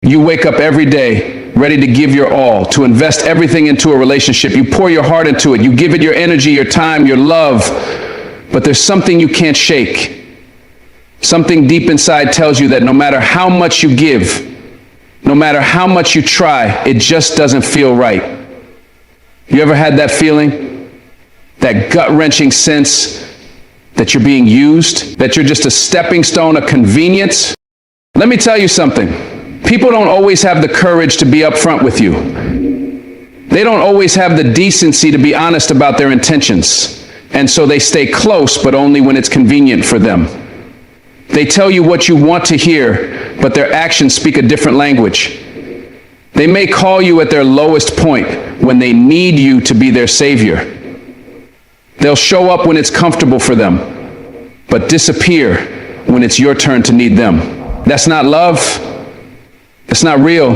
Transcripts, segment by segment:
You wake up every day ready to give your all, to invest everything into a relationship. You pour your heart into it. You give it your energy, your time, your love. But there's something you can't shake. Something deep inside tells you that no matter how much you give, no matter how much you try, it just doesn't feel right. You ever had that feeling? That gut-wrenching sense that you're being used? That you're just a stepping stone, a convenience? Let me tell you something. People don't always have the courage to be upfront with you. They don't always have the decency to be honest about their intentions. And so they stay close, but only when it's convenient for them. They tell you what you want to hear, but their actions speak a different language. They may call you at their lowest point when they need you to be their savior. They'll show up when it's comfortable for them, but disappear when it's your turn to need them. That's not love. That's not real.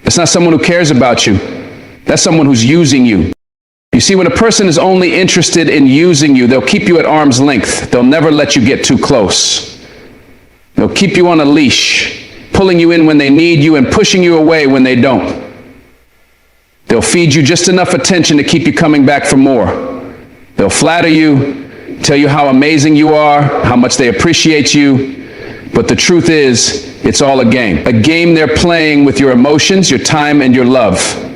That's not someone who cares about you. That's someone who's using you. You see, when a person is only interested in using you, they'll keep you at arm's length. They'll never let you get too close. They'll keep you on a leash, pulling you in when they need you and pushing you away when they don't. They'll feed you just enough attention to keep you coming back for more. They'll flatter you, tell you how amazing you are, how much they appreciate you. But the truth is, it's all a game they're playing with your emotions, your time, and your love.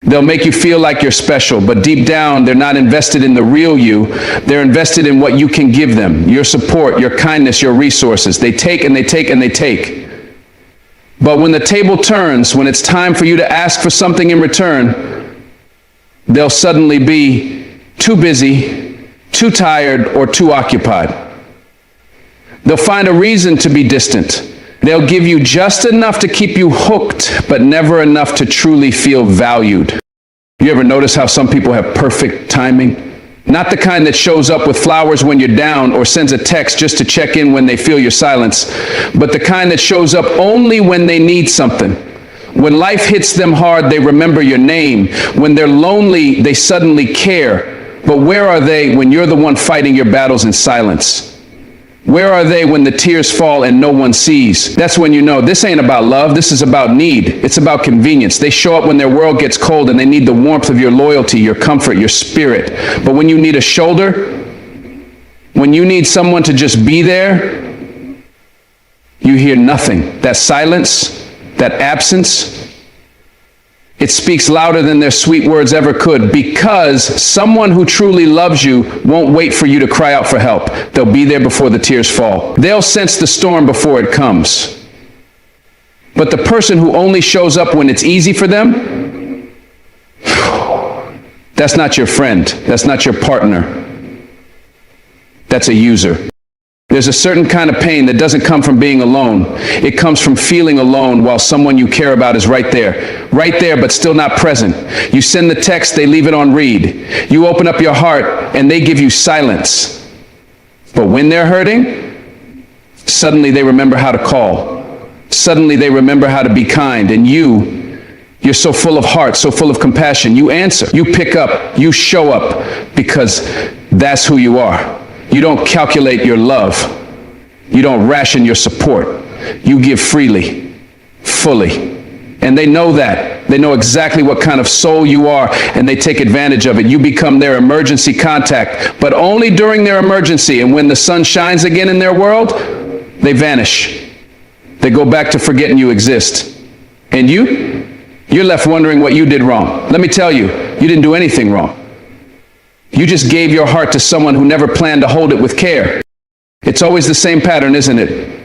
They'll make you feel like you're special, but deep down, they're not invested in the real you. They're invested in what you can give them, your support, your kindness, your resources. They take and they take and they take. But when the table turns, when it's time for you to ask for something in return, they'll suddenly be too busy, too tired, or too occupied. They'll find a reason to be distant. They'll give you just enough to keep you hooked, but never enough to truly feel valued. You ever notice how some people have perfect timing? Not the kind that shows up with flowers when you're down or sends a text just to check in when they feel your silence, but the kind that shows up only when they need something. When life hits them hard, they remember your name. When they're lonely, they suddenly care. But where are they when you're the one fighting your battles in silence? Where are they when the tears fall and no one sees? That's when you know this ain't about love, this is about need. It's about convenience. They show up when their world gets cold and they need the warmth of your loyalty, your comfort, your spirit. But when you need a shoulder, when you need someone to just be there, you hear nothing. That silence, that absence, it speaks louder than their sweet words ever could, because someone who truly loves you won't wait for you to cry out for help. They'll be there before the tears fall. They'll sense the storm before it comes. But the person who only shows up when it's easy for them, that's not your friend. That's not your partner. That's a user. There's a certain kind of pain that doesn't come from being alone. It comes from feeling alone while someone you care about is right there, but still not present. You send the text, they leave it on read. You open up your heart, and they give you silence. But when they're hurting, suddenly they remember how to call. Suddenly they remember how to be kind, and you're so full of heart, so full of compassion. You answer, you pick up, you show up, because that's who you are. You don't calculate your love. You don't ration your support. You give freely, fully. And they know that. They know exactly what kind of soul you are, and they take advantage of it. You become their emergency contact, but only during their emergency. And when the sun shines again in their world, they vanish. They go back to forgetting you exist. And you're left wondering what you did wrong. Let me tell you, you didn't do anything wrong. You just gave your heart to someone who never planned to hold it with care. It's always the same pattern, isn't it?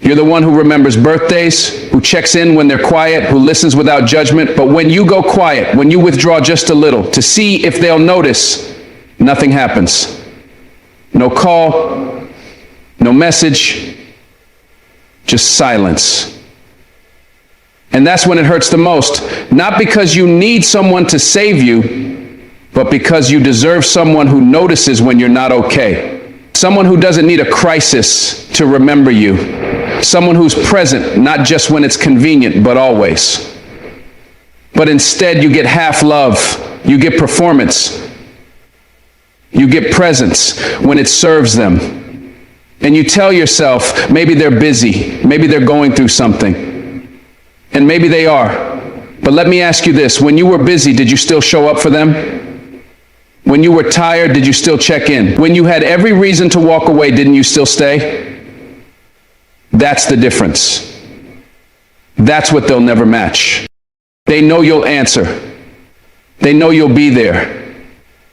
You're the one who remembers birthdays, who checks in when they're quiet, who listens without judgment. But when you go quiet, when you withdraw just a little to see if they'll notice, nothing happens. No call, no message, just silence. And that's when it hurts the most. Not because you need someone to save you, but because you deserve someone who notices when you're not okay. Someone who doesn't need a crisis to remember you. Someone who's present, not just when it's convenient, but always. But instead, you get half love. You get performance. You get presence when it serves them. And you tell yourself, maybe they're busy. Maybe they're going through something. And maybe they are. But let me ask you this. When you were busy, did you still show up for them? When you were tired, did you still check in? When you had every reason to walk away, didn't you still stay? That's the difference. That's what they'll never match. They know you'll answer. They know you'll be there.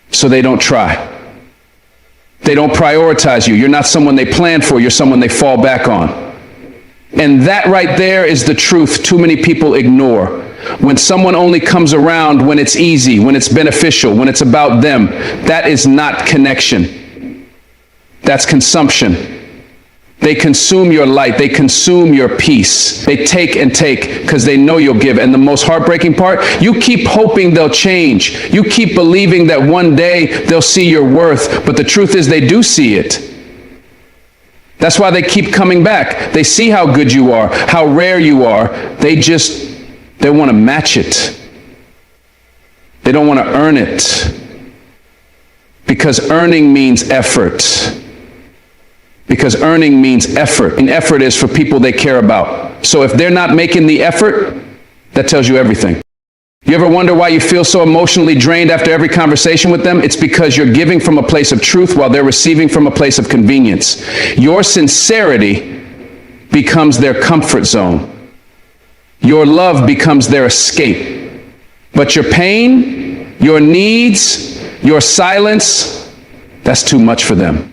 So they don't try. They don't prioritize you. You're not someone they plan for. You're someone they fall back on. And that right there is the truth too many people ignore. When someone only comes around when it's easy, when it's beneficial, when it's about them, that is not connection. That's consumption. They consume your light. They consume your peace. They take and take because they know you'll give. And the most heartbreaking part, you keep hoping they'll change. You keep believing that one day they'll see your worth. But the truth is they do see it. That's why they keep coming back. They see how good you are, how rare you are. They want to match it. They don't want to earn it. Because earning means effort. Because earning means effort. And effort is for people they care about. So if they're not making the effort, that tells you everything. You ever wonder why you feel so emotionally drained after every conversation with them? It's because you're giving from a place of truth while they're receiving from a place of convenience. Your sincerity becomes their comfort zone. Your love becomes their escape. But your pain, your needs, your silence, that's too much for them.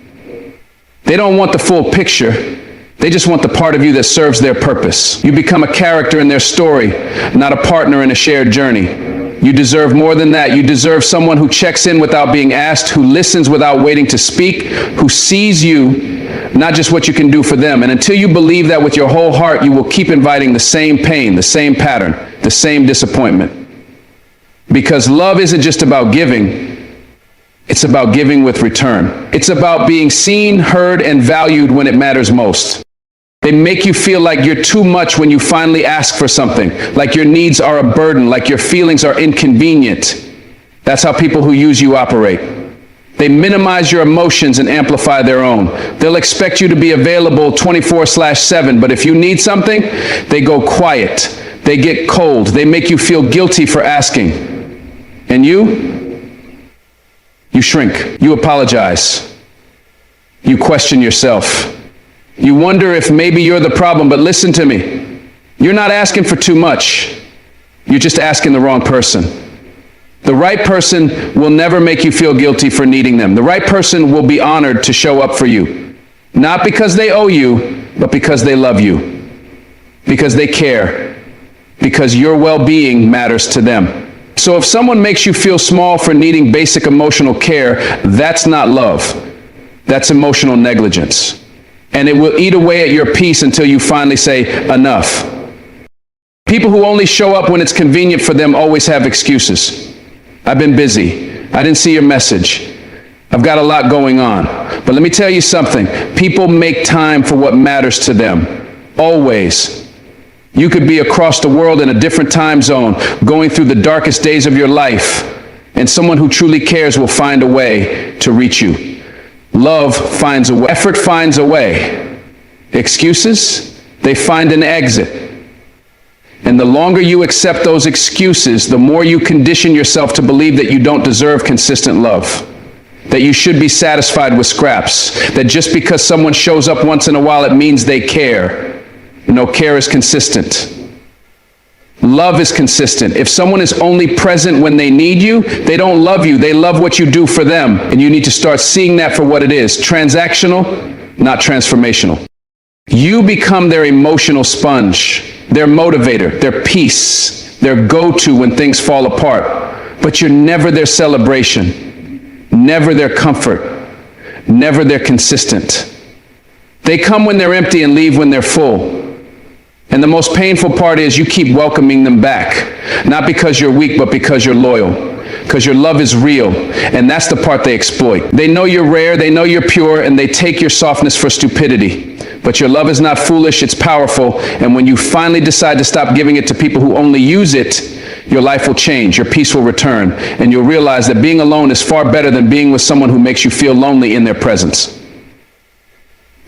They don't want the full picture. They just want the part of you that serves their purpose. You become a character in their story, not a partner in a shared journey. You deserve more than that. You deserve someone who checks in without being asked, who listens without waiting to speak, who sees you, not just what you can do for them. And until you believe that with your whole heart, you will keep inviting the same pain, the same pattern, the same disappointment. Because love isn't just about giving. It's about giving with return. It's about being seen, heard, and valued when it matters most. They make you feel like you're too much when you finally ask for something, like your needs are a burden, like your feelings are inconvenient. That's how people who use you operate. They minimize your emotions and amplify their own. They'll expect you to be available 24/7, but if you need something, they go quiet. They get cold. They make you feel guilty for asking. And you shrink. You apologize. You question yourself. You wonder if maybe you're the problem, but listen to me. You're not asking for too much. You're just asking the wrong person. The right person will never make you feel guilty for needing them. The right person will be honored to show up for you. Not because they owe you, but because they love you. Because they care. Because your well-being matters to them. So if someone makes you feel small for needing basic emotional care, that's not love. That's emotional negligence. And it will eat away at your peace until you finally say, enough. People who only show up when it's convenient for them always have excuses. I've been busy. I didn't see your message. I've got a lot going on. But let me tell you something. People make time for what matters to them. Always. You could be across the world in a different time zone, going through the darkest days of your life, and someone who truly cares will find a way to reach you. Love finds a way. Effort finds a way. Excuses, they find an exit. And the longer you accept those excuses, the more you condition yourself to believe that you don't deserve consistent love, that you should be satisfied with scraps, that just because someone shows up once in a while, it means they care. No, care is consistent. Love is consistent. If someone is only present when they need you, they don't love you. They love what you do for them. And you need to start seeing that for what it is. Transactional, not transformational. You become their emotional sponge, their motivator, their peace, their go-to when things fall apart. But you're never their celebration, never their comfort, never their consistent. They come when they're empty and leave when they're full. And the most painful part is you keep welcoming them back, not because you're weak, but because you're loyal, because your love is real, and that's the part they exploit. They know you're rare, they know you're pure, and they take your softness for stupidity. But your love is not foolish, it's powerful, and when you finally decide to stop giving it to people who only use it, your life will change, your peace will return, and you'll realize that being alone is far better than being with someone who makes you feel lonely in their presence.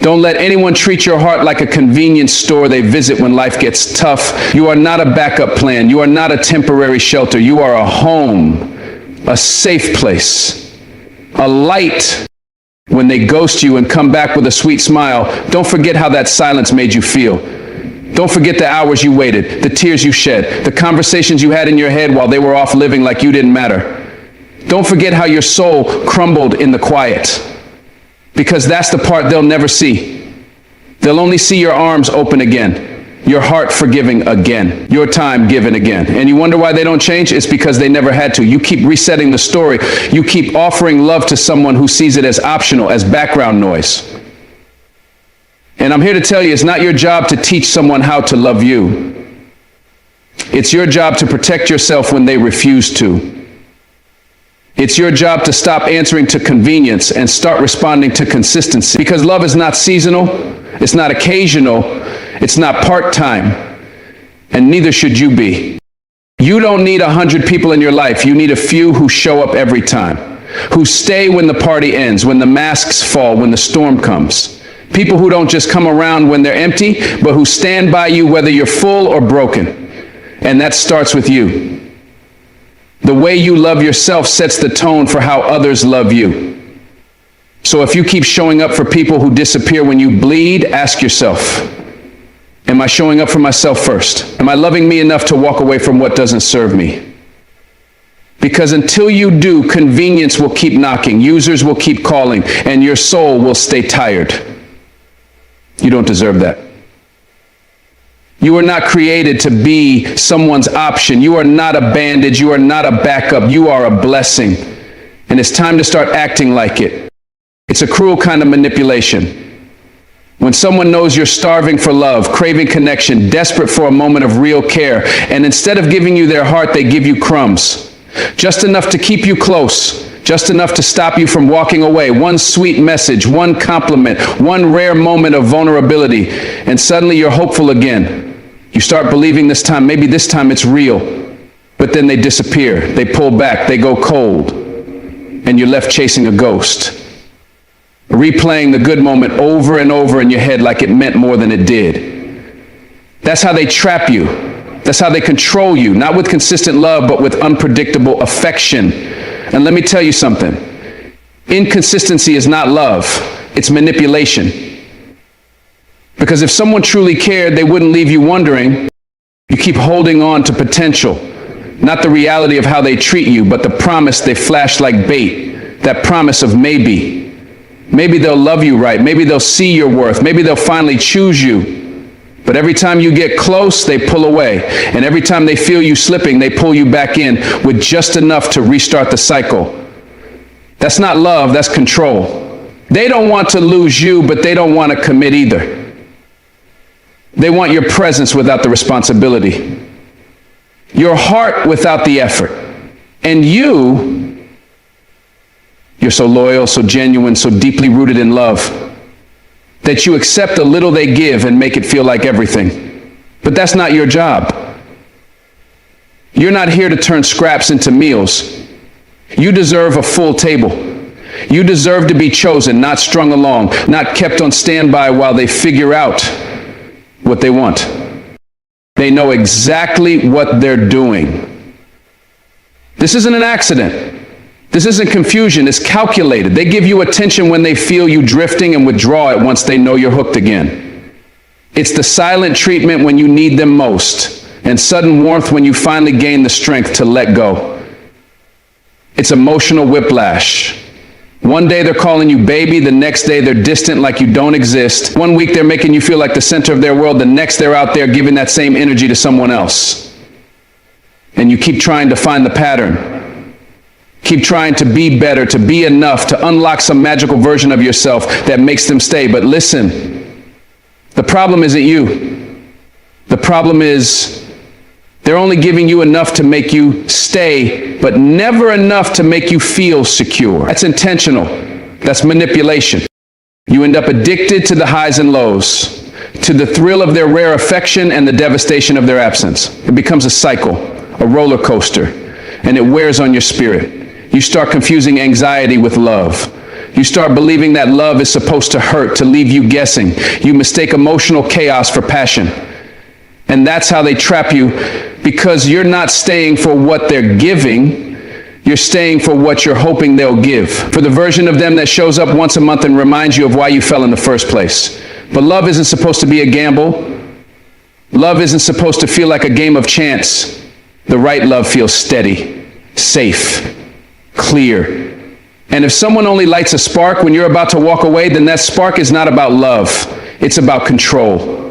Don't let anyone treat your heart like a convenience store they visit when life gets tough. You are not a backup plan. You are not a temporary shelter. You are a home, a safe place, a light. When they ghost you and come back with a sweet smile, don't forget how that silence made you feel. Don't forget the hours you waited, the tears you shed, the conversations you had in your head while they were off living like you didn't matter. Don't forget how your soul crumbled in the quiet, because that's the part they'll never see. They'll only see your arms open again, your heart forgiving again, your time given again. And you wonder why they don't change? It's because they never had to. You keep resetting the story. You keep offering love to someone who sees it as optional, as background noise. And I'm here to tell you, it's not your job to teach someone how to love you. It's your job to protect yourself when they refuse to. It's your job to stop answering to convenience and start responding to consistency. Because love is not seasonal, it's not occasional, it's not part-time, and neither should you be. You don't need 100 people in your life. You need a few who show up every time, who stay when the party ends, when the masks fall, when the storm comes. People who don't just come around when they're empty, but who stand by you whether you're full or broken. And that starts with you. The way you love yourself sets the tone for how others love you. So if you keep showing up for people who disappear when you bleed, ask yourself, am I showing up for myself first? Am I loving me enough to walk away from what doesn't serve me? Because until you do, convenience will keep knocking, users will keep calling, and your soul will stay tired. You don't deserve that. You are not created to be someone's option. You are not a bandage. You are not a backup. You are a blessing. And it's time to start acting like it. It's a cruel kind of manipulation. When someone knows you're starving for love, craving connection, desperate for a moment of real care, and instead of giving you their heart, they give you crumbs. Just enough to keep you close. Just enough to stop you from walking away. One sweet message, one compliment, one rare moment of vulnerability, and suddenly you're hopeful again. You start believing this time, maybe this time it's real. But then they disappear, they pull back, they go cold, and you're left chasing a ghost. Replaying the good moment over and over in your head like it meant more than it did. That's how they trap you. That's how they control you, not with consistent love, but with unpredictable affection. And let me tell you something. Inconsistency is not love, it's manipulation. Because if someone truly cared, they wouldn't leave you wondering. You keep holding on to potential, not the reality of how they treat you, but the promise they flash like bait, that promise of maybe. Maybe they'll love you right, maybe they'll see your worth, maybe they'll finally choose you. But every time you get close, they pull away. And every time they feel you slipping, they pull you back in with just enough to restart the cycle. That's not love, that's control. They don't want to lose you, but they don't want to commit either. They want your presence without the responsibility, your heart without the effort. And you're so loyal, so genuine, so deeply rooted in love that you accept the little they give and make it feel like everything. But that's not your job. You're not here to turn scraps into meals. You deserve a full table. You deserve to be chosen, not strung along, not kept on standby while they figure out what they want. They know exactly what they're doing. This isn't an accident. This isn't confusion, it's calculated. They give you attention when they feel you drifting and withdraw it once they know you're hooked again. It's the silent treatment when you need them most, and sudden warmth when you finally gain the strength to let go. It's emotional whiplash. One day they're calling you baby, the next day they're distant like you don't exist. One week they're making you feel like the center of their world, the next they're out there giving that same energy to someone else. And you keep trying to find the pattern. Keep trying to be better, to be enough, to unlock some magical version of yourself that makes them stay. But listen, the problem isn't you. The problem is they're only giving you enough to make you stay, but never enough to make you feel secure. That's intentional. That's manipulation. You end up addicted to the highs and lows, to the thrill of their rare affection and the devastation of their absence. It becomes a cycle, a roller coaster, and it wears on your spirit. You start confusing anxiety with love, You start believing that love is supposed to hurt, to leave you guessing. You mistake emotional chaos for passion. And that's how they trap you, because you're not staying for what they're giving. You're staying for what you're hoping they'll give. For the version of them that shows up once a month and reminds you of why you fell in the first place. But love isn't supposed to be a gamble. Love isn't supposed to feel like a game of chance. The right love feels steady, safe, clear. And if someone only lights a spark when you're about to walk away, then that spark is not about love. It's about control.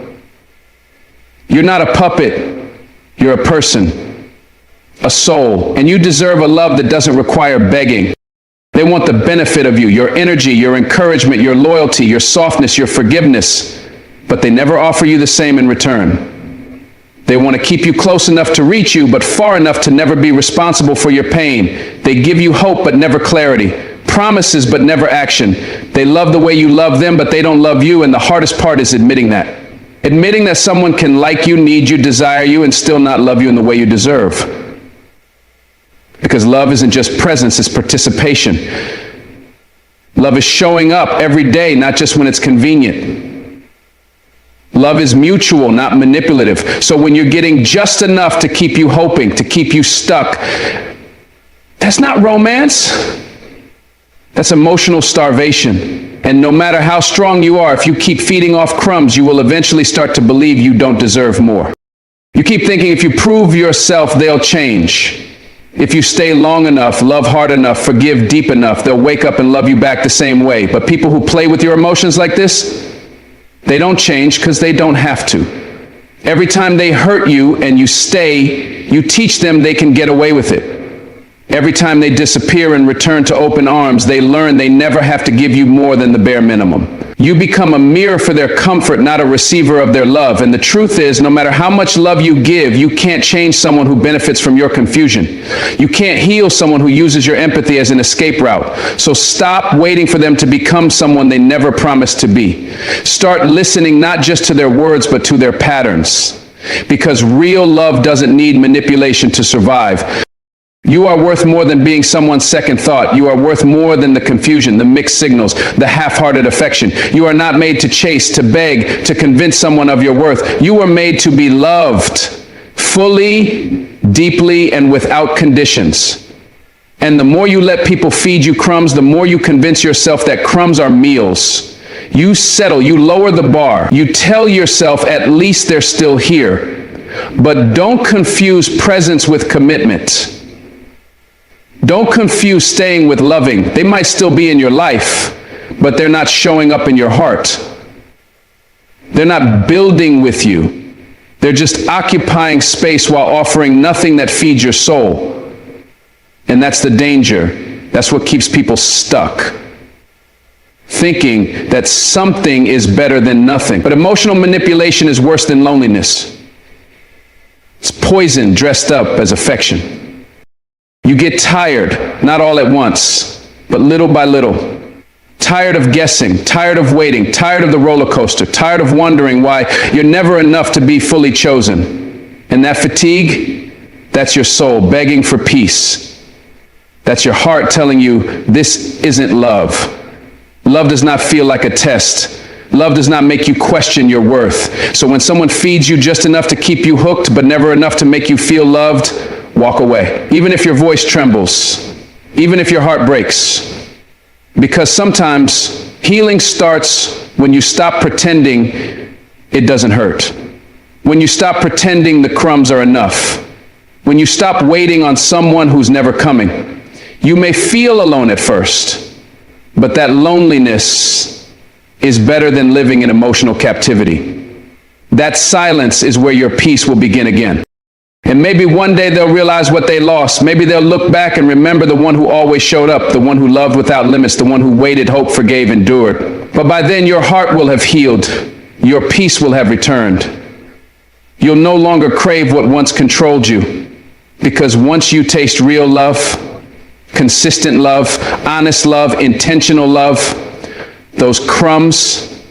You're not a puppet. You're a person, a soul. And you deserve a love that doesn't require begging. They want the benefit of you, your energy, your encouragement, your loyalty, your softness, your forgiveness. But they never offer you the same in return. They want to keep you close enough to reach you, but far enough to never be responsible for your pain. They give you hope, but never clarity. Promises, but never action. They love the way you love them, but they don't love you, and the hardest part is admitting that. Admitting that someone can like you, need you, desire you, and still not love you in the way you deserve. Because love isn't just presence, it's participation. Love is showing up every day, not just when it's convenient. Love is mutual, not manipulative. So when you're getting just enough to keep you hoping, to keep you stuck, that's not romance. That's emotional starvation. And no matter how strong you are, if you keep feeding off crumbs, you will eventually start to believe you don't deserve more. You keep thinking if you prove yourself, they'll change. If you stay long enough, love hard enough, forgive deep enough, they'll wake up and love you back the same way. But people who play with your emotions like this, they don't change because they don't have to. Every time they hurt you and you stay, you teach them they can get away with it. Every time they disappear and return to open arms, they learn they never have to give you more than the bare minimum. You become a mirror for their comfort, not a receiver of their love. And the truth is, no matter how much love you give, you can't change someone who benefits from your confusion. You can't heal someone who uses your empathy as an escape route. So stop waiting for them to become someone they never promised to be. Start listening not just to their words, but to their patterns. Because real love doesn't need manipulation to survive. You are worth more than being someone's second thought. You are worth more than the confusion, the mixed signals, the half-hearted affection. You are not made to chase, to beg, to convince someone of your worth. You are made to be loved fully, deeply, and without conditions. And the more you let people feed you crumbs, the more you convince yourself that crumbs are meals. You settle, you lower the bar. You tell yourself at least they're still here. But don't confuse presence with commitment. Don't confuse staying with loving. They might still be in your life, but they're not showing up in your heart. They're not building with you. They're just occupying space while offering nothing that feeds your soul. And that's the danger. That's what keeps people stuck, thinking that something is better than nothing. But emotional manipulation is worse than loneliness. It's poison dressed up as affection. You get tired, not all at once, but little by little. Tired of guessing, tired of waiting, tired of the roller coaster, tired of wondering why you're never enough to be fully chosen. And that fatigue, that's your soul begging for peace. That's your heart telling you this isn't love. Love does not feel like a test. Love does not make you question your worth. So when someone feeds you just enough to keep you hooked, but never enough to make you feel loved, walk away. Even if your voice trembles, even if your heart breaks. Because sometimes healing starts when you stop pretending it doesn't hurt. When you stop pretending the crumbs are enough. When you stop waiting on someone who's never coming. You may feel alone at first, but that loneliness is better than living in emotional captivity. That silence is where your peace will begin again. And maybe one day they'll realize what they lost. Maybe they'll look back and remember the one who always showed up, the one who loved without limits, the one who waited, hoped, forgave, endured. But by then your heart will have healed. Your peace will have returned. You'll no longer crave what once controlled you. Because once you taste real love, consistent love, honest love, intentional love, those crumbs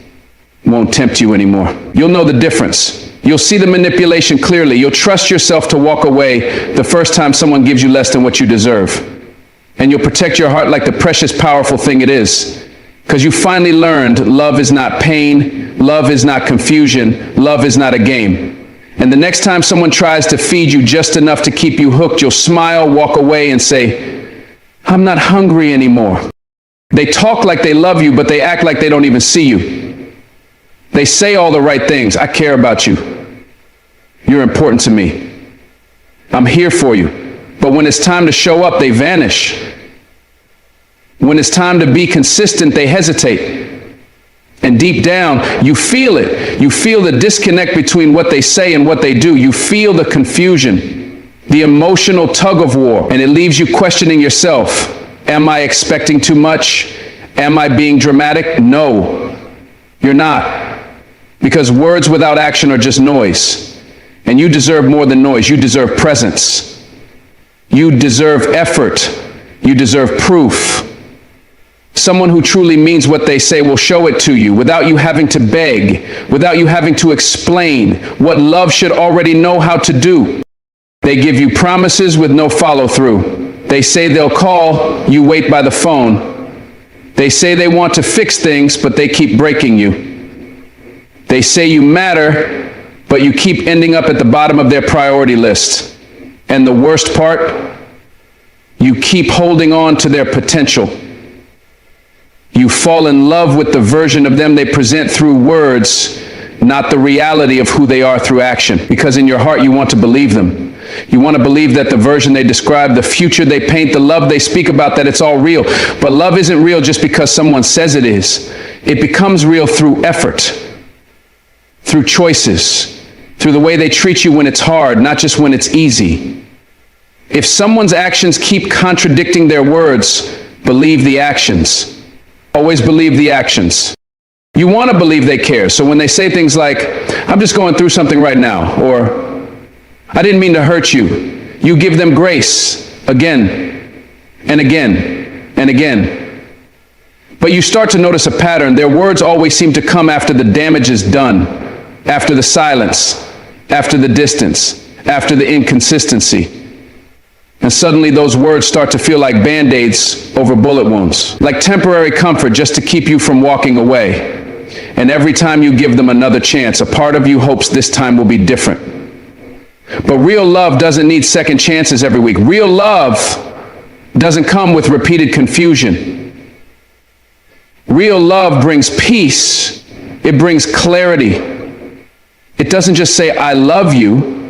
won't tempt you anymore. You'll know the difference. You'll see the manipulation clearly. You'll trust yourself to walk away the first time someone gives you less than what you deserve. And you'll protect your heart like the precious, powerful thing it is. Because you finally learned love is not pain, love is not confusion, love is not a game. And the next time someone tries to feed you just enough to keep you hooked, you'll smile, walk away, and say, I'm not hungry anymore. They talk like they love you, but they act like they don't even see you. They say all the right things. I care about you. You're important to me. I'm here for you. But when it's time to show up, they vanish. When it's time to be consistent, they hesitate. And deep down, you feel it. You feel the disconnect between what they say and what they do. You feel the confusion, the emotional tug of war, and it leaves you questioning yourself. Am I expecting too much? Am I being dramatic? No, you're not. Because words without action are just noise. And you deserve more than noise. You deserve presence. You deserve effort. You deserve proof. Someone who truly means what they say will show it to you without you having to beg, without you having to explain what love should already know how to do. They give you promises with no follow-through. They say they'll call, you wait by the phone. They say they want to fix things, but they keep breaking you. They say you matter, but you keep ending up at the bottom of their priority list. And the worst part, you keep holding on to their potential. You fall in love with the version of them they present through words, not the reality of who they are through action. Because in your heart, you want to believe them. You want to believe that the version they describe, the future they paint, the love they speak about, that it's all real. But love isn't real just because someone says it is. It becomes real through effort, through choices, through the way they treat you when it's hard, not just when it's easy. If someone's actions keep contradicting their words, believe the actions. Always believe the actions. You want to believe they care. So when they say things like, I'm just going through something right now, or I didn't mean to hurt you, you give them grace again and again and again. But you start to notice a pattern. Their words always seem to come after the damage is done, after the silence, after the distance, after the inconsistency. And suddenly those words start to feel like Band-Aids over bullet wounds, like temporary comfort just to keep you from walking away. And every time you give them another chance, a part of you hopes this time will be different. But real love doesn't need second chances every week. Real love doesn't come with repeated confusion. Real love brings peace. It brings clarity. It doesn't just say, I love you.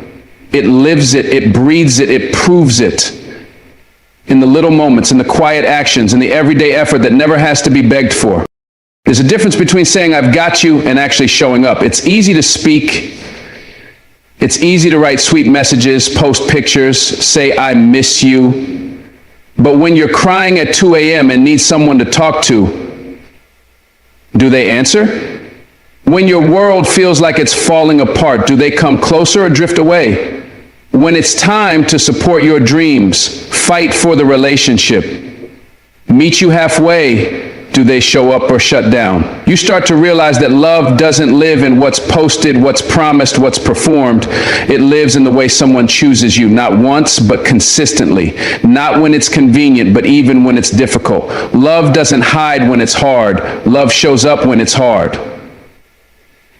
It lives it, it breathes it, it proves it in the little moments, in the quiet actions, in the everyday effort that never has to be begged for. There's a difference between saying I've got you and actually showing up. It's easy to speak. It's easy to write sweet messages, post pictures, say I miss you. But when you're crying at 2 a.m. and need someone to talk to, do they answer? When your world feels like it's falling apart, do they come closer or drift away? When it's time to support your dreams, fight for the relationship, meet you halfway, do they show up or shut down? You start to realize that love doesn't live in what's posted, what's promised, what's performed. It lives in the way someone chooses you, not once, but consistently. Not when it's convenient, but even when it's difficult. Love doesn't hide when it's hard. Love shows up when it's hard.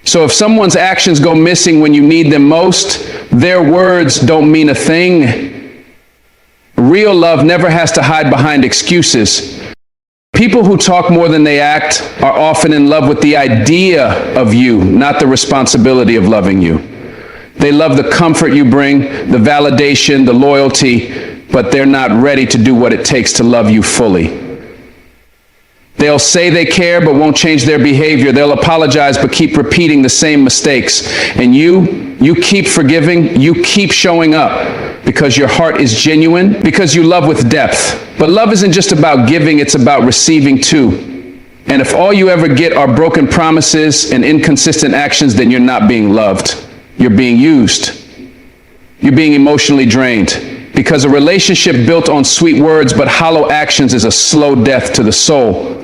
So if someone's actions go missing when you need them most, their words don't mean a thing. Real love never has to hide behind excuses. People who talk more than they act are often in love with the idea of you, not the responsibility of loving you. They love the comfort you bring, the validation, the loyalty, but they're not ready to do what it takes to love you fully. They'll say they care, but won't change their behavior. They'll apologize, but keep repeating the same mistakes. And you keep forgiving, you keep showing up because your heart is genuine, because you love with depth. But love isn't just about giving, it's about receiving too. And if all you ever get are broken promises and inconsistent actions, then you're not being loved. You're being used. You're being emotionally drained. Because a relationship built on sweet words but hollow actions is a slow death to the soul.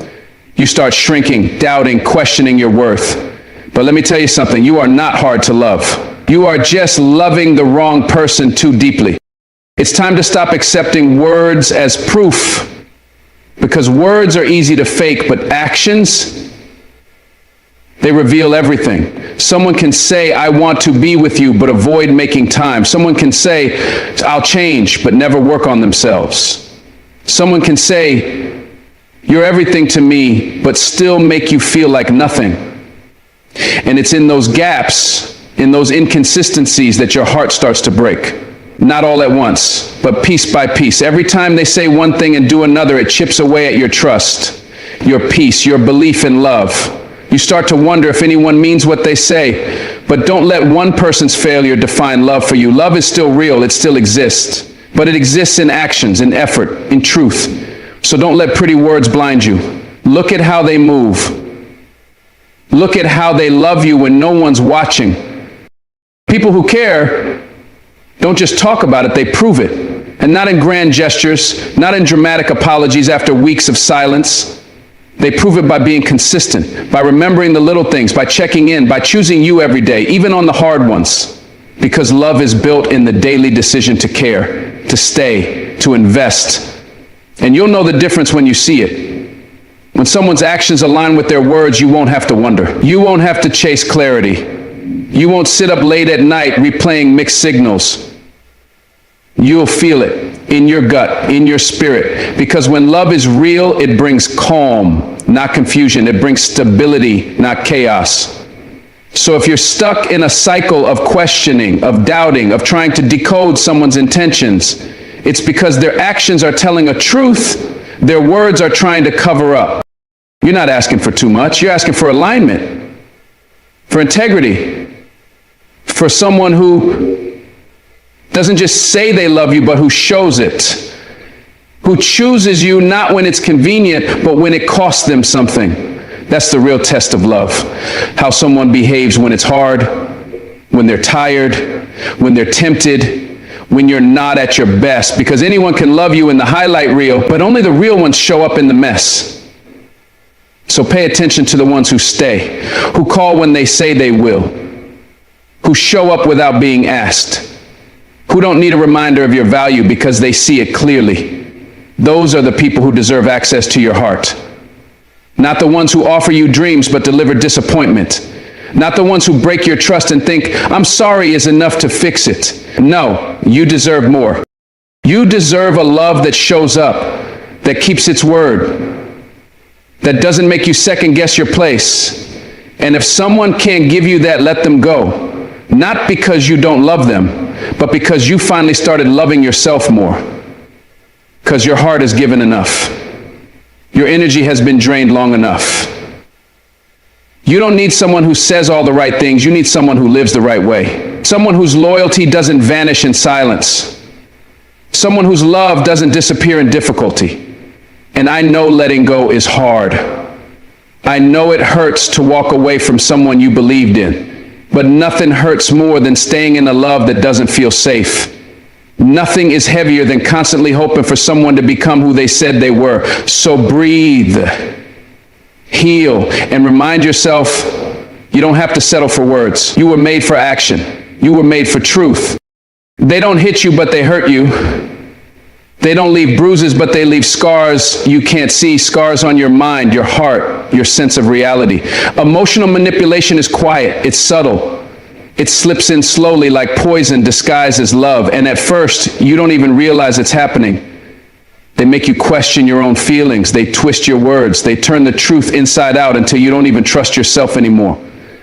You start shrinking, doubting, questioning your worth. But let me tell you something, you are not hard to love. You are just loving the wrong person too deeply. It's time to stop accepting words as proof Because words are easy to fake, but actions, they reveal everything. Someone can say, I want to be with you, but avoid making time. Someone can say, I'll change, but never work on themselves. Someone can say, you're everything to me, but still make you feel like nothing. And it's in those gaps, in those inconsistencies, that your heart starts to break. Not all at once, but piece by piece. Every time they say one thing and do another, it chips away at your trust, your peace, your belief in love. You start to wonder if anyone means what they say. But don't let one person's failure define love for you. Love is still real, it still exists. But it exists in actions, in effort, in truth. So don't let pretty words blind you. Look at how they move. Look at how they love you when no one's watching. People who care don't just talk about it, they prove it. And not in grand gestures, not in dramatic apologies after weeks of silence. They prove it by being consistent, by remembering the little things, by checking in, by choosing you every day, even on the hard ones. Because love is built in the daily decision to care, to stay, to invest. And you'll know the difference when you see it. When someone's actions align with their words, you won't have to wonder. You won't have to chase clarity. You won't sit up late at night replaying mixed signals. You'll feel it in your gut, in your spirit. Because when love is real, it brings calm, not confusion. It brings stability, not chaos. So if you're stuck in a cycle of questioning, of doubting, of trying to decode someone's intentions, it's because their actions are telling a truth, their words are trying to cover up. You're not asking for too much. You're asking for alignment, for integrity, for someone who doesn't just say they love you, but who shows it, who chooses you not when it's convenient, but when it costs them something. That's the real test of love. How someone behaves when it's hard, when they're tired, when they're tempted, when you're not at your best. Because anyone can love you in the highlight reel, but only the real ones show up in the mess. So pay attention to the ones who stay, who call when they say they will, who show up without being asked, who don't need a reminder of your value because they see it clearly. Those are the people who deserve access to your heart. Not the ones who offer you dreams but deliver disappointment. Not the ones who break your trust and think, I'm sorry is enough to fix it. No, you deserve more. You deserve a love that shows up, that keeps its word, that doesn't make you second guess your place. And if someone can't give you that, let them go. Not because you don't love them, but because you finally started loving yourself more. Because your heart is given enough. Your energy has been drained long enough. You don't need someone who says all the right things. You need someone who lives the right way. Someone whose loyalty doesn't vanish in silence. Someone whose love doesn't disappear in difficulty. And I know letting go is hard. I know it hurts to walk away from someone you believed in. But nothing hurts more than staying in a love that doesn't feel safe. Nothing is heavier than constantly hoping for someone to become who they said they were. So breathe, heal, and remind yourself you don't have to settle for words. You were made for action. You were made for truth. They don't hit you, but they hurt you. They don't leave bruises, but they leave scars you can't see, scars on your mind, your heart, your sense of reality. Emotional manipulation is quiet. It's subtle. It slips in slowly like poison disguised as love. And at first, you don't even realize it's happening. They make you question your own feelings. They twist your words. They turn the truth inside out until you don't even trust yourself anymore.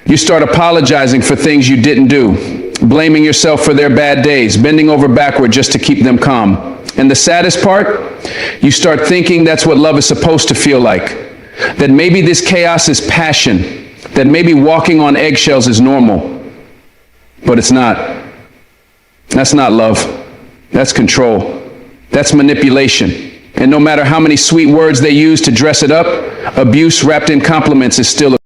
You start apologizing for things you didn't do, blaming yourself for their bad days, bending over backward just to keep them calm. And the saddest part, you start thinking that's what love is supposed to feel like. That maybe this chaos is passion. That maybe walking on eggshells is normal. But it's not. That's not love. That's control. That's manipulation. And no matter how many sweet words they use to dress it up, abuse wrapped in compliments is still.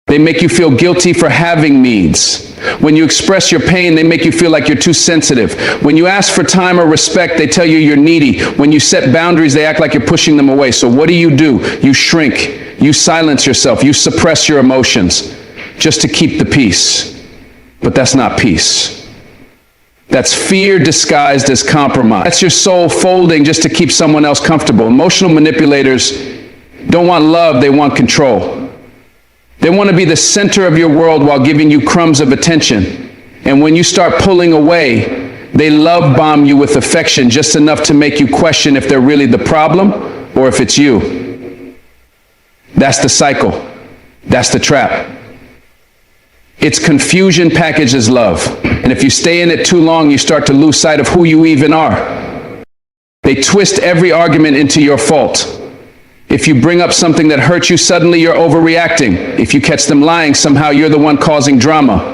They make you feel guilty for having needs. When you express your pain, they make you feel like you're too sensitive. When you ask for time or respect, they tell you you're needy. When you set boundaries, they act like you're pushing them away. So what do? You shrink. You silence yourself. You suppress your emotions just to keep the peace. But that's not peace. That's fear disguised as compromise. That's your soul folding just to keep someone else comfortable. Emotional manipulators don't want love, they want control. They want to be the center of your world while giving you crumbs of attention. And when you start pulling away, they love bomb you with affection just enough to make you question if they're really the problem or if it's you. That's the cycle. That's the trap. It's confusion packaged as love. And if you stay in it too long, you start to lose sight of who you even are. They twist every argument into your fault. If you bring up something that hurts you, suddenly you're overreacting. If you catch them lying, somehow you're the one causing drama.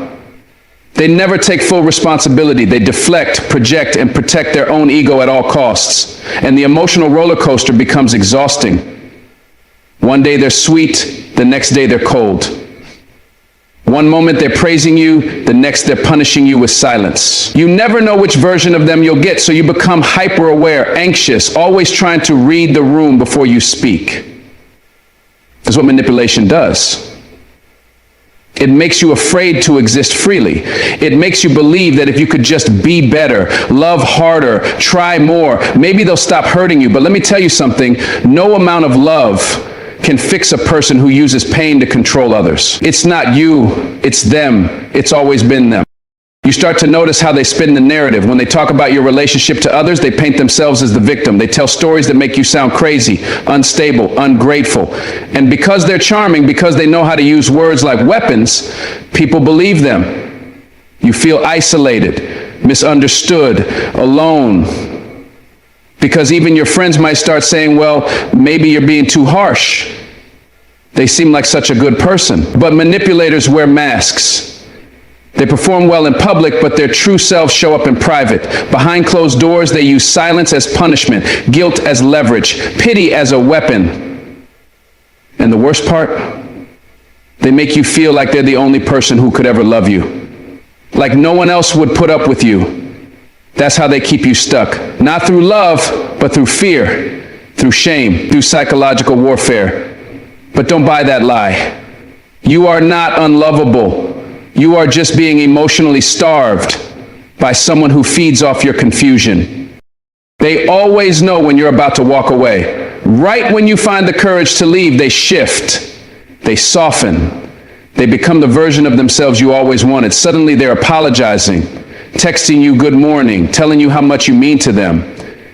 They never take full responsibility. They deflect, project, and protect their own ego at all costs. And the emotional roller coaster becomes exhausting. One day they're sweet, the next day they're cold. One moment they're praising you, the next they're punishing you with silence. You never know which version of them you'll get, so you become hyper-aware, anxious, always trying to read the room before you speak. That's what manipulation does. It makes you afraid to exist freely. It makes you believe that if you could just be better, love harder, try more, maybe they'll stop hurting you. But let me tell you something, no amount of love can fix a person who uses pain to control others. It's not you, it's them. It's always been them. You start to notice how they spin the narrative. When they talk about your relationship to others, they paint themselves as the victim. They tell stories that make you sound crazy, unstable, ungrateful. And because they're charming, because they know how to use words like weapons, people believe them. You feel isolated, misunderstood, alone. Because even your friends might start saying, well, maybe you're being too harsh. They seem like such a good person. But manipulators wear masks. They perform well in public, but their true selves show up in private. Behind closed doors, they use silence as punishment, guilt as leverage, pity as a weapon. And the worst part, they make you feel like they're the only person who could ever love you. Like no one else would put up with you. That's how they keep you stuck. Not through love, but through fear, through shame, through psychological warfare. But don't buy that lie. You are not unlovable. You are just being emotionally starved by someone who feeds off your confusion. They always know when you're about to walk away. Right when you find the courage to leave, they shift. They soften. They become the version of themselves you always wanted. Suddenly they're apologizing, texting you good morning, telling you how much you mean to them,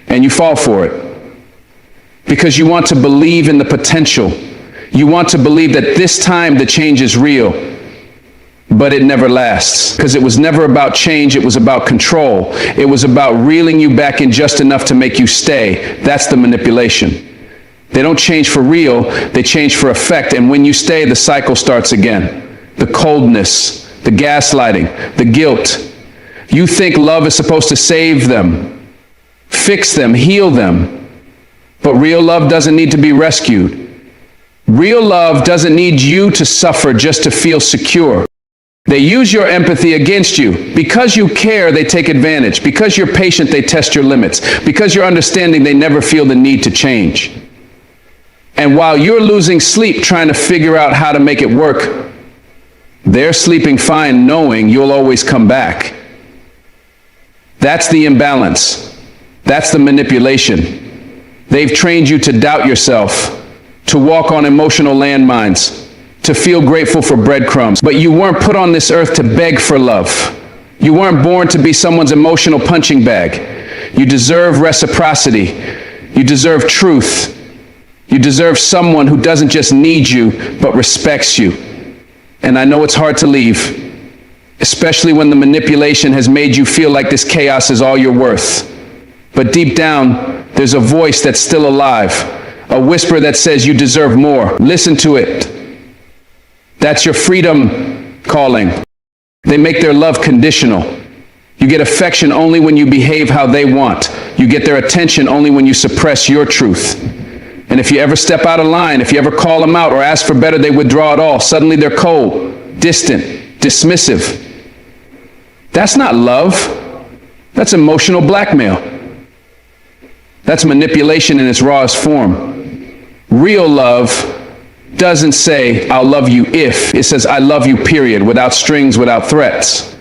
and you fall for it. Because you want to believe in the potential. You want to believe that this time the change is real, but it never lasts. Because it was never about change, it was about control. It was about reeling you back in just enough to make you stay. That's the manipulation. They don't change for real, they change for effect, and when you stay, the cycle starts again. The coldness, the gaslighting, the guilt. You think love is supposed to save them, fix them, heal them. But real love doesn't need to be rescued. Real love doesn't need you to suffer just to feel secure. They use your empathy against you. Because you care, they take advantage. Because you're patient, they test your limits. Because you're understanding, they never feel the need to change. And while you're losing sleep trying to figure out how to make it work, they're sleeping fine knowing you'll always come back. That's the imbalance. That's the manipulation. They've trained you to doubt yourself, to walk on emotional landmines, to feel grateful for breadcrumbs. But you weren't put on this earth to beg for love. You weren't born to be someone's emotional punching bag. You deserve reciprocity. You deserve truth. You deserve someone who doesn't just need you, but respects you. And I know it's hard to leave, especially when the manipulation has made you feel like this chaos is all you're worth. But deep down, there's a voice that's still alive, a whisper that says you deserve more. Listen to it. That's your freedom calling. They make their love conditional. You get affection only when you behave how they want. You get their attention only when you suppress your truth. And if you ever step out of line, if you ever call them out or ask for better, they withdraw it all. Suddenly they're cold, distant, dismissive. That's not love. That's emotional blackmail. That's manipulation in its rawest form. Real love doesn't say, I'll love you if. It says, I love you, period, without strings, without threats.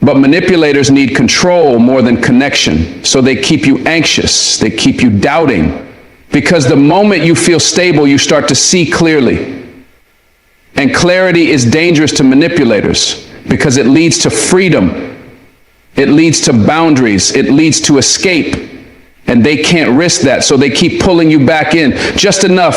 But manipulators need control more than connection. So they keep you anxious. They keep you doubting. Because the moment you feel stable, you start to see clearly. And clarity is dangerous to manipulators because it leads to freedom. It leads to boundaries. It leads to escape. And they can't risk that, so they keep pulling you back in, just enough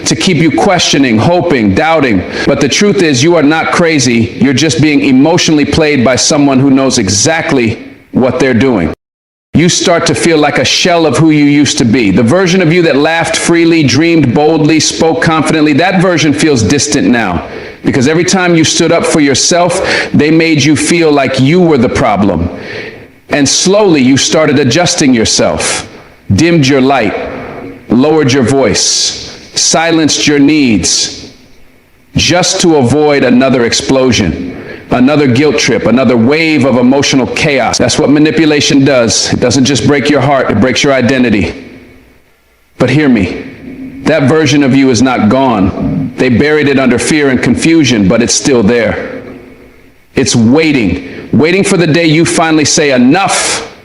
to keep you questioning, hoping, doubting. But the truth is, you are not crazy. You're just being emotionally played by someone who knows exactly what they're doing. You start to feel like a shell of who you used to be. The version of you that laughed freely, dreamed boldly, spoke confidently, that version feels distant now. Because every time you stood up for yourself, they made you feel like you were the problem. And slowly you started adjusting yourself, dimmed your light, lowered your voice, silenced your needs, just to avoid another explosion, another guilt trip, another wave of emotional chaos. That's what manipulation does. It doesn't just break your heart, it breaks your identity. But hear me, that version of you is not gone. They buried it under fear and confusion, but it's still there. It's waiting for the day you finally say enough,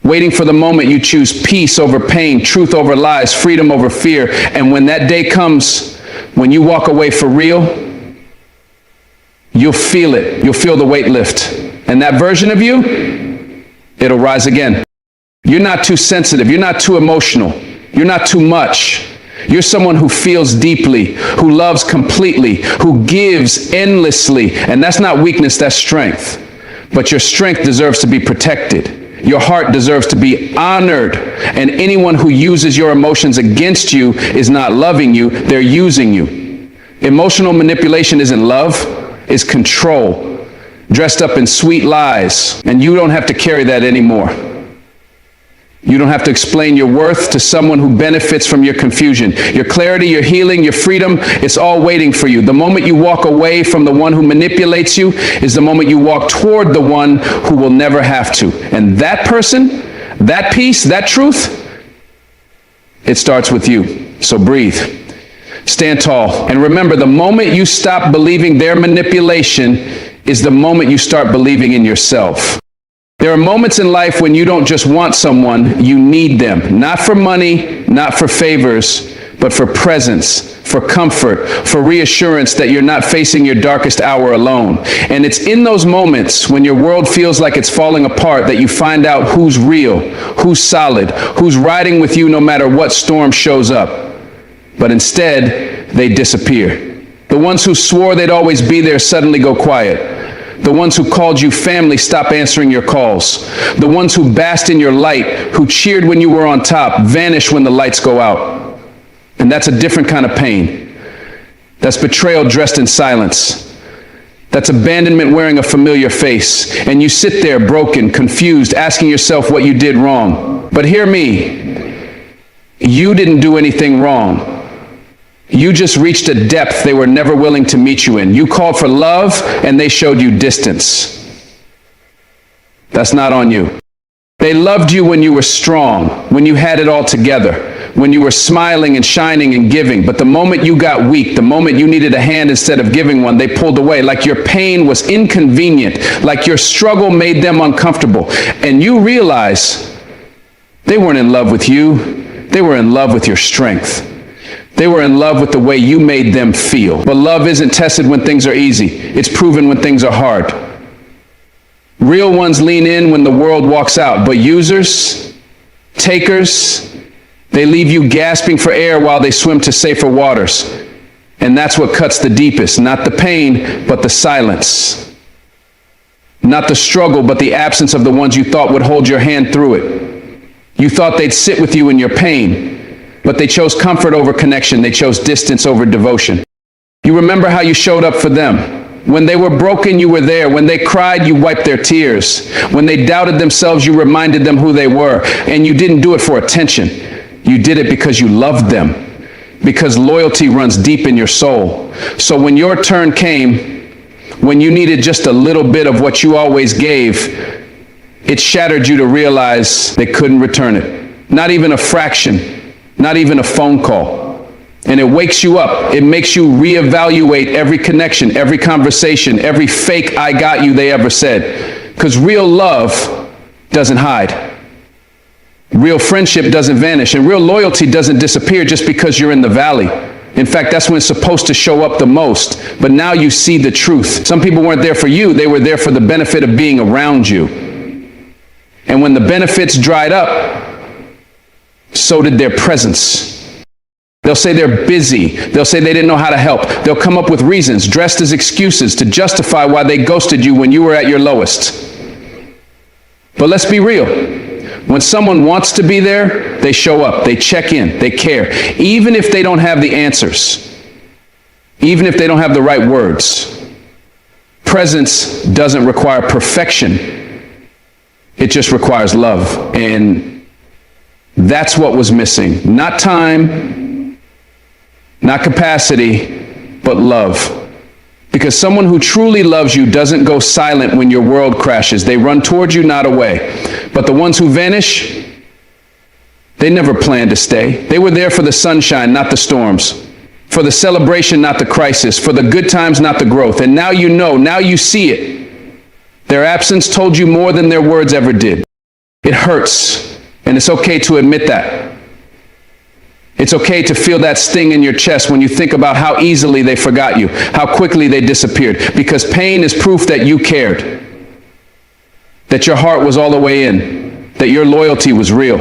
waiting for the moment you choose peace over pain, truth over lies, freedom over fear. And when that day comes, when you walk away for real, you'll feel it. You'll feel the weight lift. And that version of you, it'll rise again. You're not too sensitive. You're not too emotional. You're not too much. You're someone who feels deeply, who loves completely, who gives endlessly. And that's not weakness, that's strength. But your strength deserves to be protected. Your heart deserves to be honored. And anyone who uses your emotions against you is not loving you, they're using you. Emotional manipulation isn't love, it's control, dressed up in sweet lies. And you don't have to carry that anymore. You don't have to explain your worth to someone who benefits from your confusion. Your clarity, your healing, your freedom, it's all waiting for you. The moment you walk away from the one who manipulates you is the moment you walk toward the one who will never have to. And that person, that peace, that truth, it starts with you. So breathe. Stand tall. And remember, the moment you stop believing their manipulation is the moment you start believing in yourself. There are moments in life when you don't just want someone, you need them. Not for money, not for favors, but for presence, for comfort, for reassurance that you're not facing your darkest hour alone. And it's in those moments when your world feels like it's falling apart that you find out who's real, who's solid, who's riding with you no matter what storm shows up. But instead, they disappear. The ones who swore they'd always be there suddenly go quiet. The ones who called you family stop answering your calls. The ones who basked in your light, who cheered when you were on top, vanish when the lights go out. And that's a different kind of pain. That's betrayal dressed in silence. That's abandonment wearing a familiar face. And you sit there broken, confused, asking yourself what you did wrong. But hear me, you didn't do anything wrong. You just reached a depth they were never willing to meet you in. You called for love, and they showed you distance. That's not on you. They loved you when you were strong, when you had it all together, when you were smiling and shining and giving. But the moment you got weak, the moment you needed a hand instead of giving one, they pulled away, like your pain was inconvenient, like your struggle made them uncomfortable. And you realize they weren't in love with you. They were in love with your strength. They were in love with the way you made them feel. But love isn't tested when things are easy. It's proven when things are hard. Real ones lean in when the world walks out. But users, takers, they leave you gasping for air while they swim to safer waters. And that's what cuts the deepest. Not the pain, but the silence. Not the struggle, but the absence of the ones you thought would hold your hand through it. You thought they'd sit with you in your pain. But they chose comfort over connection. They chose distance over devotion. You remember how you showed up for them. When they were broken, you were there. When they cried, you wiped their tears. When they doubted themselves, you reminded them who they were. And you didn't do it for attention. You did it because you loved them. Because loyalty runs deep in your soul. So when your turn came, when you needed just a little bit of what you always gave, it shattered you to realize they couldn't return it. Not even a fraction. Not even a phone call. And it wakes you up. It makes you reevaluate every connection, every conversation, every fake "I got you" they ever said. Because real love doesn't hide. Real friendship doesn't vanish. And real loyalty doesn't disappear just because you're in the valley. In fact, that's when it's supposed to show up the most. But now you see the truth. Some people weren't there for you. They were there for the benefit of being around you. And when the benefits dried up, so did their presence. They'll say they're busy. They'll say they didn't know how to help. They'll come up with reasons, dressed as excuses, to justify why they ghosted you when you were at your lowest. But let's be real. When someone wants to be there, they show up, they check in, they care. Even if they don't have the answers, even if they don't have the right words. Presence doesn't require perfection. It just requires love. And that's what was missing. Not time, not capacity, but love. Because someone who truly loves you doesn't go silent when your world crashes. They run towards you, not away. But the ones who vanish, they never planned to stay. They were there for the sunshine, not the storms. For the celebration, not the crisis. For the good times, not the growth. And now you know, now you see it. Their absence told you more than their words ever did. It hurts, and it's okay to admit that. It's okay to feel that sting in your chest when you think about how easily they forgot you, how quickly they disappeared, because pain is proof that you cared, that your heart was all the way in, that your loyalty was real.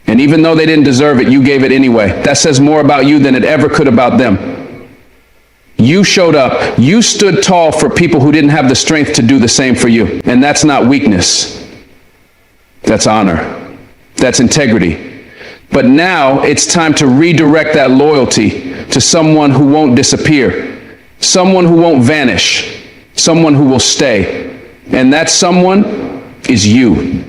And even though they didn't deserve it, you gave it anyway. That says more about you than it ever could about them. You showed up. You stood tall for people who didn't have the strength to do the same for you. And that's not weakness. That's honor. That's integrity. But now it's time to redirect that loyalty to someone who won't disappear, someone who won't vanish, someone who will stay. And that someone is you.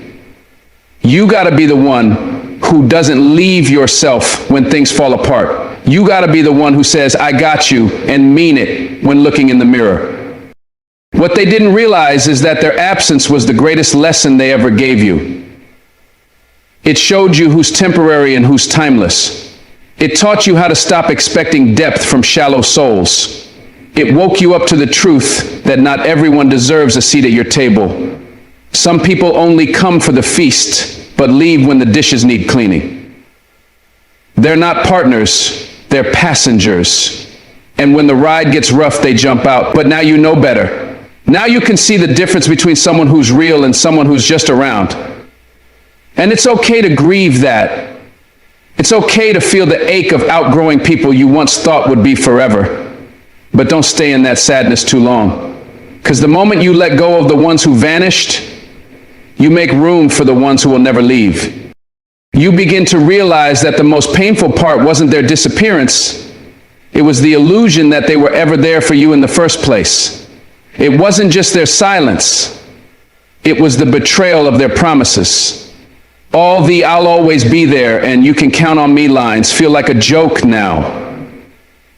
You got to be the one who doesn't leave yourself when things fall apart. You got to be the one who says, "I got you," and mean it when looking in the mirror. What they didn't realize is that their absence was the greatest lesson they ever gave you. It showed you who's temporary and who's timeless. It taught you how to stop expecting depth from shallow souls. It woke you up to the truth that not everyone deserves a seat at your table. Some people only come for the feast, but leave when the dishes need cleaning. They're not partners, they're passengers. And when the ride gets rough, they jump out. But now you know better. Now you can see the difference between someone who's real and someone who's just around. And it's okay to grieve that. It's okay to feel the ache of outgrowing people you once thought would be forever. But don't stay in that sadness too long. Because the moment you let go of the ones who vanished, you make room for the ones who will never leave. You begin to realize that the most painful part wasn't their disappearance. It was the illusion that they were ever there for you in the first place. It wasn't just their silence. It was the betrayal of their promises. All the "I'll always be there" and "you can count on me" lines feel like a joke now.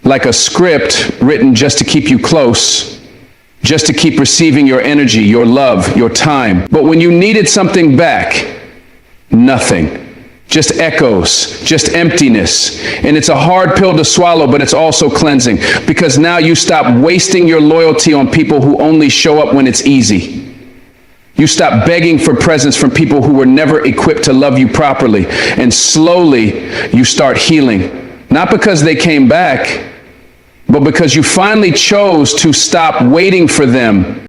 Like a script written just to keep you close, just to keep receiving your energy, your love, your time. But when you needed something back, nothing. Just echoes, just emptiness. And it's a hard pill to swallow, but it's also cleansing. Because now you stop wasting your loyalty on people who only show up when it's easy. You stop begging for presents from people who were never equipped to love you properly. And slowly, you start healing. Not because they came back, but because you finally chose to stop waiting for them.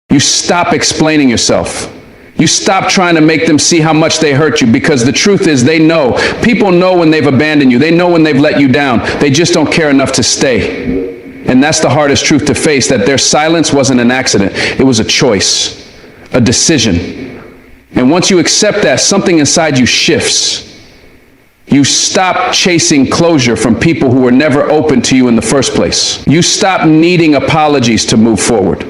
You stop explaining yourself. You stop trying to make them see how much they hurt you, because the truth is they know. People know when they've abandoned you. They know when they've let you down. They just don't care enough to stay. And that's the hardest truth to face, that their silence wasn't an accident. It was a choice. A decision. And once you accept that, something inside you shifts. You stop chasing closure from people who were never open to you in the first place. You stop needing apologies to move forward.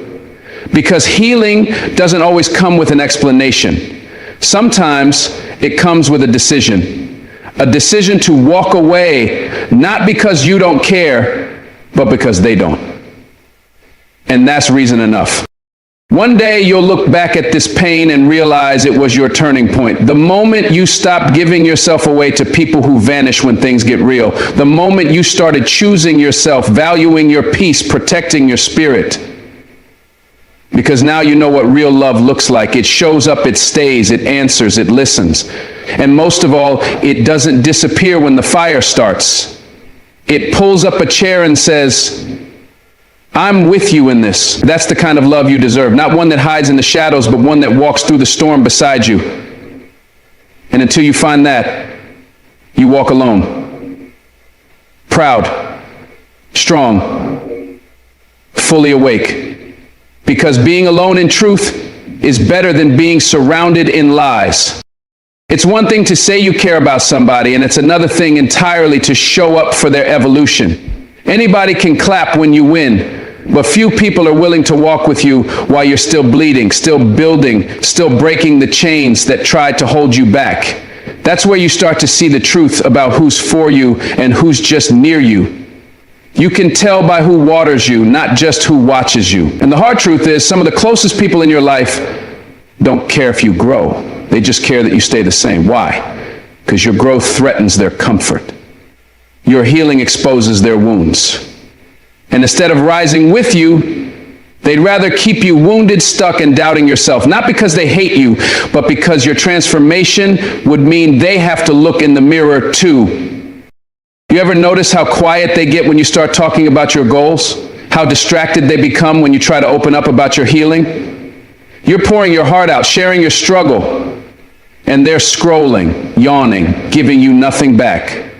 Because healing doesn't always come with an explanation. Sometimes it comes with a decision. A decision to walk away, not because you don't care, but because they don't. And that's reason enough. One day you'll look back at this pain and realize it was your turning point. The moment you stopped giving yourself away to people who vanish when things get real. The moment you started choosing yourself, valuing your peace, protecting your spirit. Because now you know what real love looks like. It shows up, it stays, it answers, it listens. And most of all, it doesn't disappear when the fire starts. It pulls up a chair and says, I'm with you in this. That's the kind of love you deserve. Not one that hides in the shadows, but one that walks through the storm beside you. And until you find that, you walk alone. Proud, strong, fully awake. Because being alone in truth is better than being surrounded in lies. It's one thing to say you care about somebody, and it's another thing entirely to show up for their evolution. Anybody can clap when you win, but few people are willing to walk with you while you're still bleeding, still building, still breaking the chains that tried to hold you back. That's where you start to see the truth about who's for you and who's just near you. You can tell by who waters you, not just who watches you. And the hard truth is, some of the closest people in your life don't care if you grow. They just care that you stay the same. Why? Because your growth threatens their comfort. Your healing exposes their wounds. And instead of rising with you, they'd rather keep you wounded, stuck, and doubting yourself. Not because they hate you, but because your transformation would mean they have to look in the mirror too. You ever notice how quiet they get when you start talking about your goals? How distracted they become when you try to open up about your healing? You're pouring your heart out, sharing your struggle, and they're scrolling, yawning, giving you nothing back.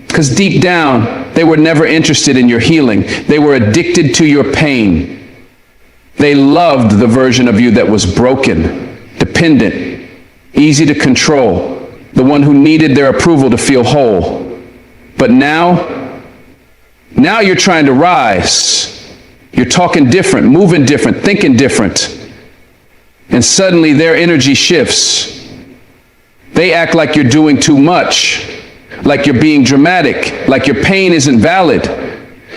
Because deep down, they were never interested in your healing. They were addicted to your pain. They loved the version of you that was broken, dependent, easy to control, the one who needed their approval to feel whole. But now you're trying to rise. You're talking different, moving different, thinking different. And suddenly their energy shifts. They act like you're doing too much. Like you're being dramatic, like your pain isn't valid.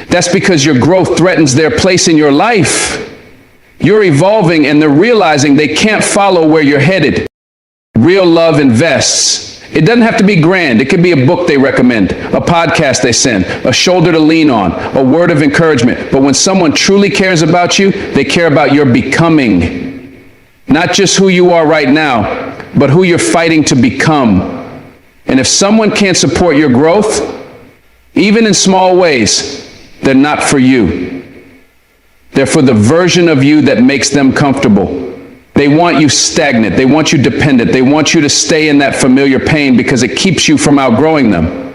That's because your growth threatens their place in your life. You're evolving and they're realizing they can't follow where you're headed. Real love invests. It doesn't have to be grand. It could be a book they recommend, a podcast they send, a shoulder to lean on, a word of encouragement. But when someone truly cares about you, they care about your becoming. Not just who you are right now, but who you're fighting to become. And if someone can't support your growth, even in small ways, they're not for you. They're for the version of you that makes them comfortable. They want you stagnant. They want you dependent. They want you to stay in that familiar pain because it keeps you from outgrowing them.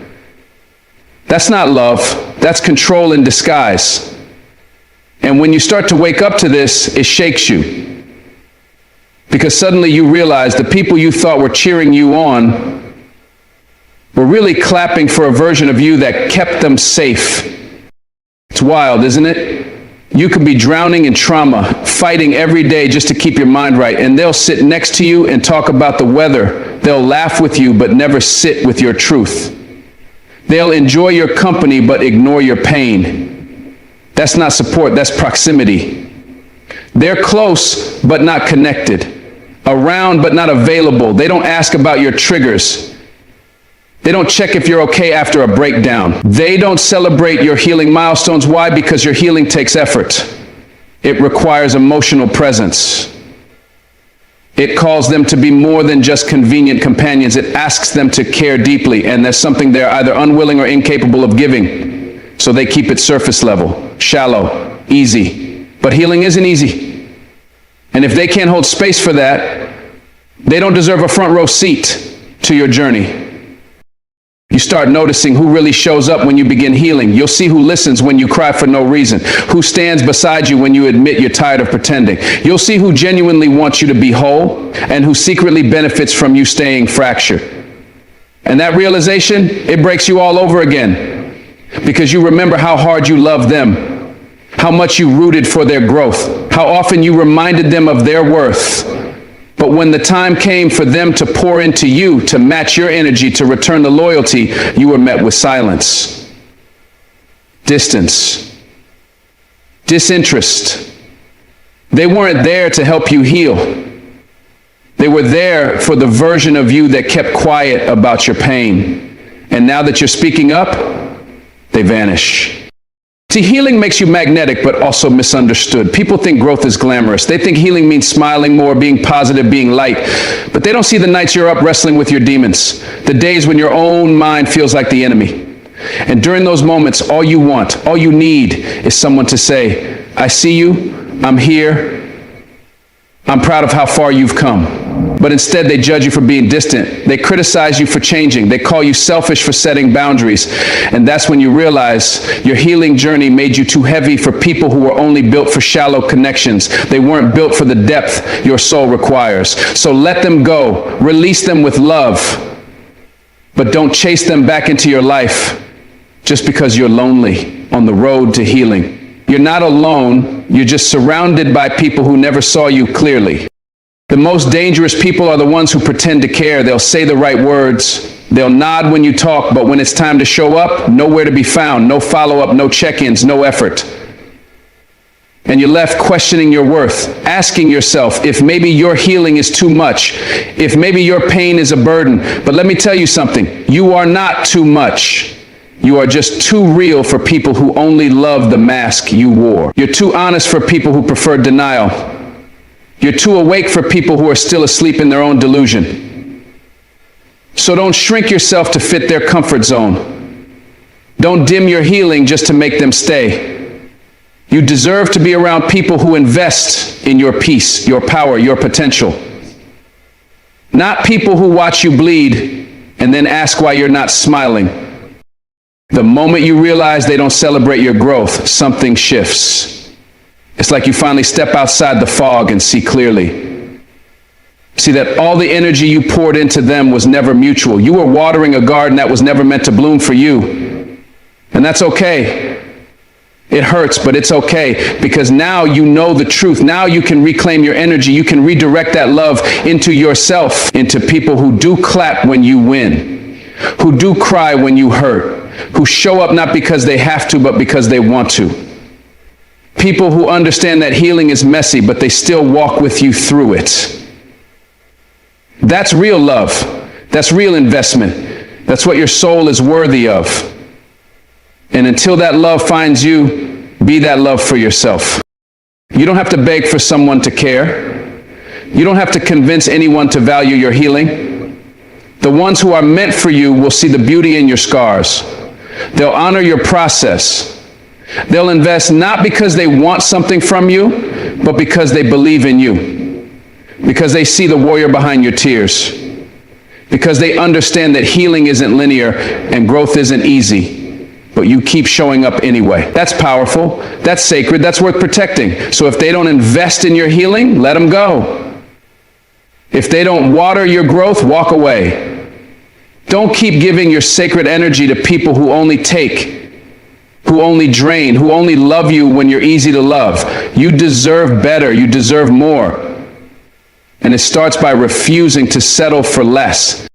That's not love. That's control in disguise. And when you start to wake up to this, it shakes you. Because suddenly you realize the people you thought were cheering you on were really clapping for a version of you that kept them safe. It's wild, isn't it? You could be drowning in trauma, fighting every day just to keep your mind right, and they'll sit next to you and talk about the weather. They'll laugh with you, but never sit with your truth. They'll enjoy your company, but ignore your pain. That's not support, that's proximity. They're close, but not connected. Around, but not available. They don't ask about your triggers. They don't check if you're okay after a breakdown. They don't celebrate your healing milestones. Why? Because your healing takes effort. It requires emotional presence. It calls them to be more than just convenient companions. It asks them to care deeply, and there's something they're either unwilling or incapable of giving. So they keep it surface level, shallow, easy. But healing isn't easy. And if they can't hold space for that, they don't deserve a front row seat to your journey. You start noticing who really shows up when you begin healing. You'll see who listens when you cry for no reason, who stands beside you when you admit you're tired of pretending. You'll see who genuinely wants you to be whole and who secretly benefits from you staying fractured. And that realization, it breaks you all over again because you remember how hard you loved them, how much you rooted for their growth, how often you reminded them of their worth. But when the time came for them to pour into you, to match your energy, to return the loyalty, you were met with silence, distance, disinterest, They weren't there to help you heal. They were there for the version of you that kept quiet about your pain. And now that you're speaking up, they vanish. See, healing makes you magnetic, but also misunderstood. People think growth is glamorous. They think healing means smiling more, being positive, being light. But they don't see the nights you're up wrestling with your demons, the days when your own mind feels like the enemy. And during those moments, all you want, all you need is someone to say, I see you, I'm here, I'm proud of how far you've come. But instead, they judge you for being distant. They criticize you for changing. They call you selfish for setting boundaries. And that's when you realize your healing journey made you too heavy for people who were only built for shallow connections. They weren't built for the depth your soul requires. So let them go. Release them with love. But don't chase them back into your life just because you're lonely on the road to healing. You're not alone. You're just surrounded by people who never saw you clearly. The most dangerous people are the ones who pretend to care. They'll say the right words. They'll nod when you talk, but when it's time to show up, nowhere to be found. No follow-up, no check-ins, no effort. And you're left questioning your worth, asking yourself if maybe your healing is too much, if maybe your pain is a burden. But let me tell you something. You are not too much. You are just too real for people who only love the mask you wore. You're too honest for people who prefer denial. You're too awake for people who are still asleep in their own delusion. So don't shrink yourself to fit their comfort zone. Don't dim your healing just to make them stay. You deserve to be around people who invest in your peace, your power, your potential. Not people who watch you bleed and then ask why you're not smiling. The moment you realize they don't celebrate your growth, something shifts. It's like you finally step outside the fog and see clearly. See that all the energy you poured into them was never mutual. You were watering a garden that was never meant to bloom for you. And that's okay. It hurts, but it's okay, because now you know the truth. Now you can reclaim your energy. You can redirect that love into yourself, into people who do clap when you win, who do cry when you hurt, who show up not because they have to, but because they want to. People who understand that healing is messy, but they still walk with you through it. That's real love. That's real investment. That's what your soul is worthy of. And until that love finds you, be that love for yourself. You don't have to beg for someone to care. You don't have to convince anyone to value your healing. The ones who are meant for you will see the beauty in your scars. They'll honor your process. They'll invest not because they want something from you, but because they believe in you. Because they see the warrior behind your tears. Because they understand that healing isn't linear and growth isn't easy, but you keep showing up anyway. That's powerful. That's sacred. That's worth protecting. So if they don't invest in your healing, let them go. If they don't water your growth, walk away. Don't keep giving your sacred energy to people who only take, who only drain, who only love you when you're easy to love. You deserve better. You deserve more. And it starts by refusing to settle for less.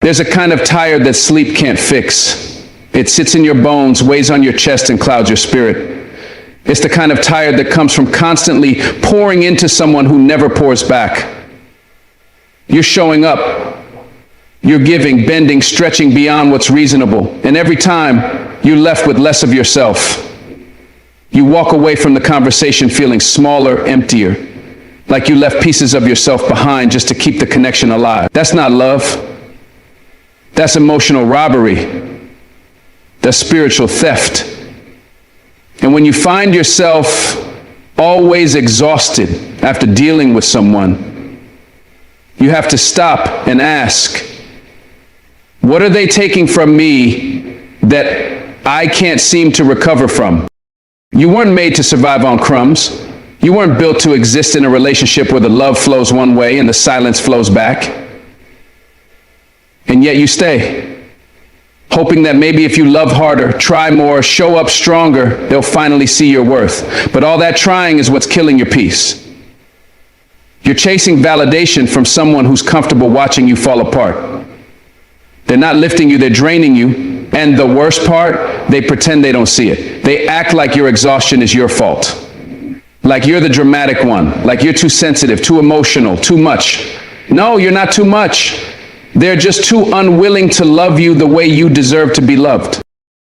There's a kind of tired that sleep can't fix. It sits in your bones, weighs on your chest, and clouds your spirit. It's the kind of tired that comes from constantly pouring into someone who never pours back. You're showing up. You're giving, bending, stretching beyond what's reasonable. And every time, you're left with less of yourself. You walk away from the conversation feeling smaller, emptier, like you left pieces of yourself behind just to keep the connection alive. That's not love. That's emotional robbery. That's spiritual theft. And when you find yourself always exhausted after dealing with someone, you have to stop and ask, what are they taking from me that I can't seem to recover from? You weren't made to survive on crumbs. You weren't built to exist in a relationship where the love flows one way and the silence flows back. And yet you stay, hoping that maybe if you love harder, try more, show up stronger, they'll finally see your worth. But all that trying is what's killing your peace. You're chasing validation from someone who's comfortable watching you fall apart. They're not lifting you, they're draining you. And the worst part, they pretend they don't see it. They act like your exhaustion is your fault. Like you're the dramatic one, like you're too sensitive, too emotional, too much. No, you're not too much. They're just too unwilling to love you the way you deserve to be loved.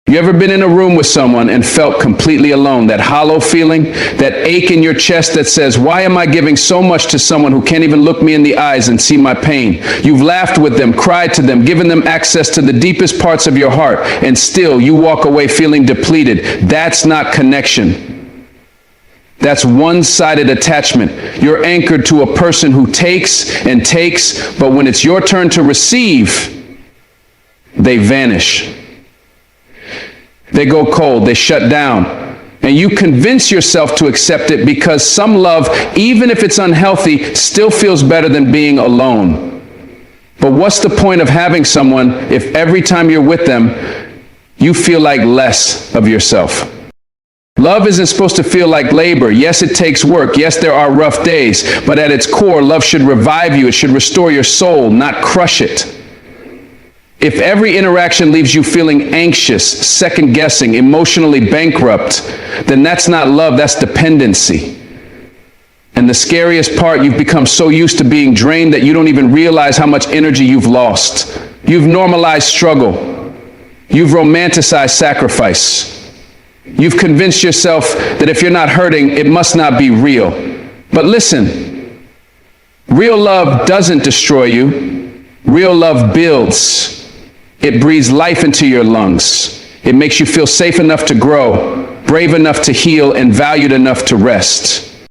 You ever been in a room with someone and felt completely alone? That hollow feeling, that ache in your chest that says, why am I giving so much to someone who can't even look me in the eyes and see my pain? You've laughed with them, cried to them, given them access to the deepest parts of your heart, and still you walk away feeling depleted. That's not connection. That's one-sided attachment. You're anchored to a person who takes and takes, but when it's your turn to receive, they vanish. They go cold, they shut down, and you convince yourself to accept it because some love, even if it's unhealthy, still feels better than being alone. But what's the point of having someone if every time you're with them, you feel like less of yourself? Love isn't supposed to feel like labor. Yes, it takes work. Yes, there are rough days, but at its core, love should revive you. It should restore your soul, not crush it. If every interaction leaves you feeling anxious, second-guessing, emotionally bankrupt, then that's not love, that's dependency. And the scariest part, you've become so used to being drained that you don't even realize how much energy you've lost. You've normalized struggle. You've romanticized sacrifice. You've convinced yourself that if you're not hurting, it must not be real. But listen, real love doesn't destroy you. Real love builds. It breathes life into your lungs. It makes you feel safe enough to grow, brave enough to heal, and valued enough to rest.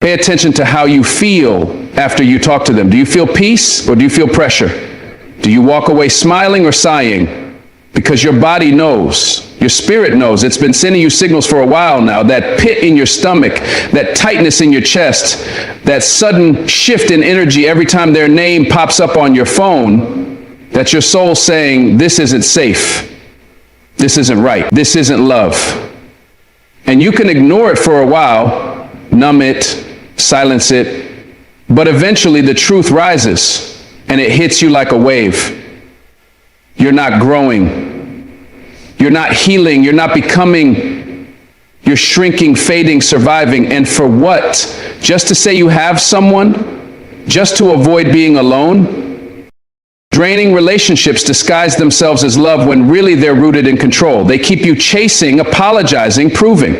Pay attention to how you feel after you talk to them. Do you feel peace or do you feel pressure? Do you walk away smiling or sighing? Because your body knows, your spirit knows. It's been sending you signals for a while now. That pit in your stomach, that tightness in your chest, that sudden shift in energy every time their name pops up on your phone. That's your soul saying, this isn't safe. This isn't right. This isn't love. And you can ignore it for a while, numb it, silence it, but eventually the truth rises and it hits you like a wave. You're not growing. You're not healing. You're not becoming. You're shrinking, fading, surviving. And for what? Just to say you have someone? Just to avoid being alone? Draining relationships disguise themselves as love when really they're rooted in control. They keep you chasing, apologizing, proving.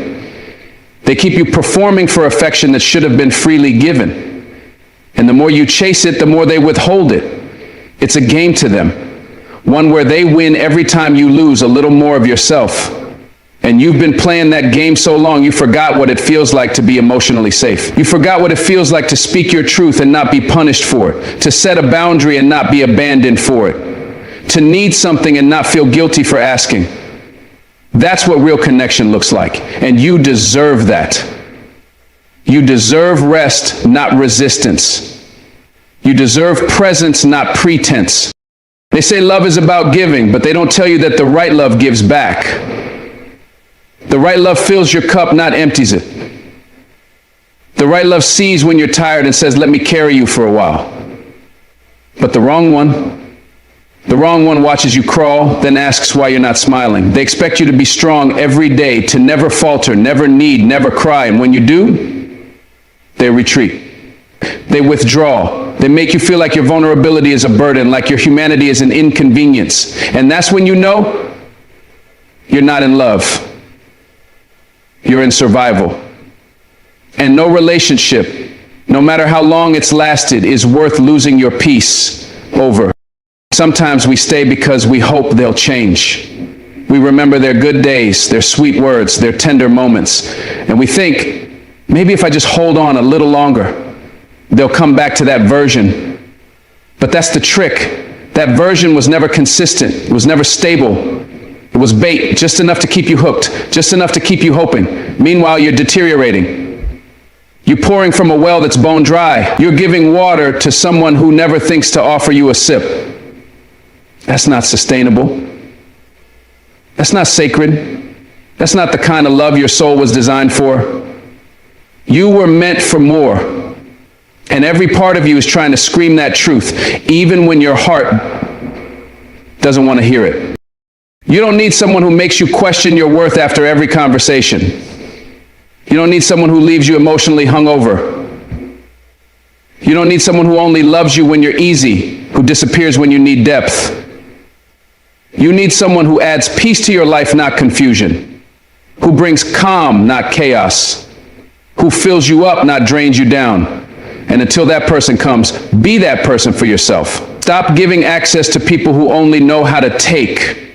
They keep you performing for affection that should have been freely given. And the more you chase it, the more they withhold it. It's a game to them, one where they win every time you lose a little more of yourself. And you've been playing that game so long, you forgot what it feels like to be emotionally safe. You forgot what it feels like to speak your truth and not be punished for it, to set a boundary and not be abandoned for it, to need something and not feel guilty for asking. That's what real connection looks like, and you deserve that. You deserve rest, not resistance. You deserve presence, not pretense. They say love is about giving, but they don't tell you that the right love gives back. The right love fills your cup, not empties it. The right love sees when you're tired and says, let me carry you for a while. But the wrong one watches you crawl, then asks why you're not smiling. They expect you to be strong every day, to never falter, never need, never cry. And when you do, they retreat. They withdraw. They make you feel like your vulnerability is a burden, like your humanity is an inconvenience. And that's when you know you're not in love. You're in survival. And no relationship, no matter how long it's lasted, is worth losing your peace over. Sometimes we stay because we hope they'll change. We remember their good days, their sweet words, their tender moments. And we think, maybe if I just hold on a little longer, they'll come back to that version. But that's the trick. That version was never consistent. It was never stable. It was bait, just enough to keep you hooked, just enough to keep you hoping. Meanwhile, you're deteriorating. You're pouring from a well that's bone dry. You're giving water to someone who never thinks to offer you a sip. That's not sustainable. That's not sacred. That's not the kind of love your soul was designed for. You were meant for more. And every part of you is trying to scream that truth, even when your heart doesn't want to hear it. You don't need someone who makes you question your worth after every conversation. You don't need someone who leaves you emotionally hungover. You don't need someone who only loves you when you're easy, who disappears when you need depth. You need someone who adds peace to your life, not confusion, who brings calm, not chaos, who fills you up, not drains you down. And until that person comes, be that person for yourself. Stop giving access to people who only know how to take.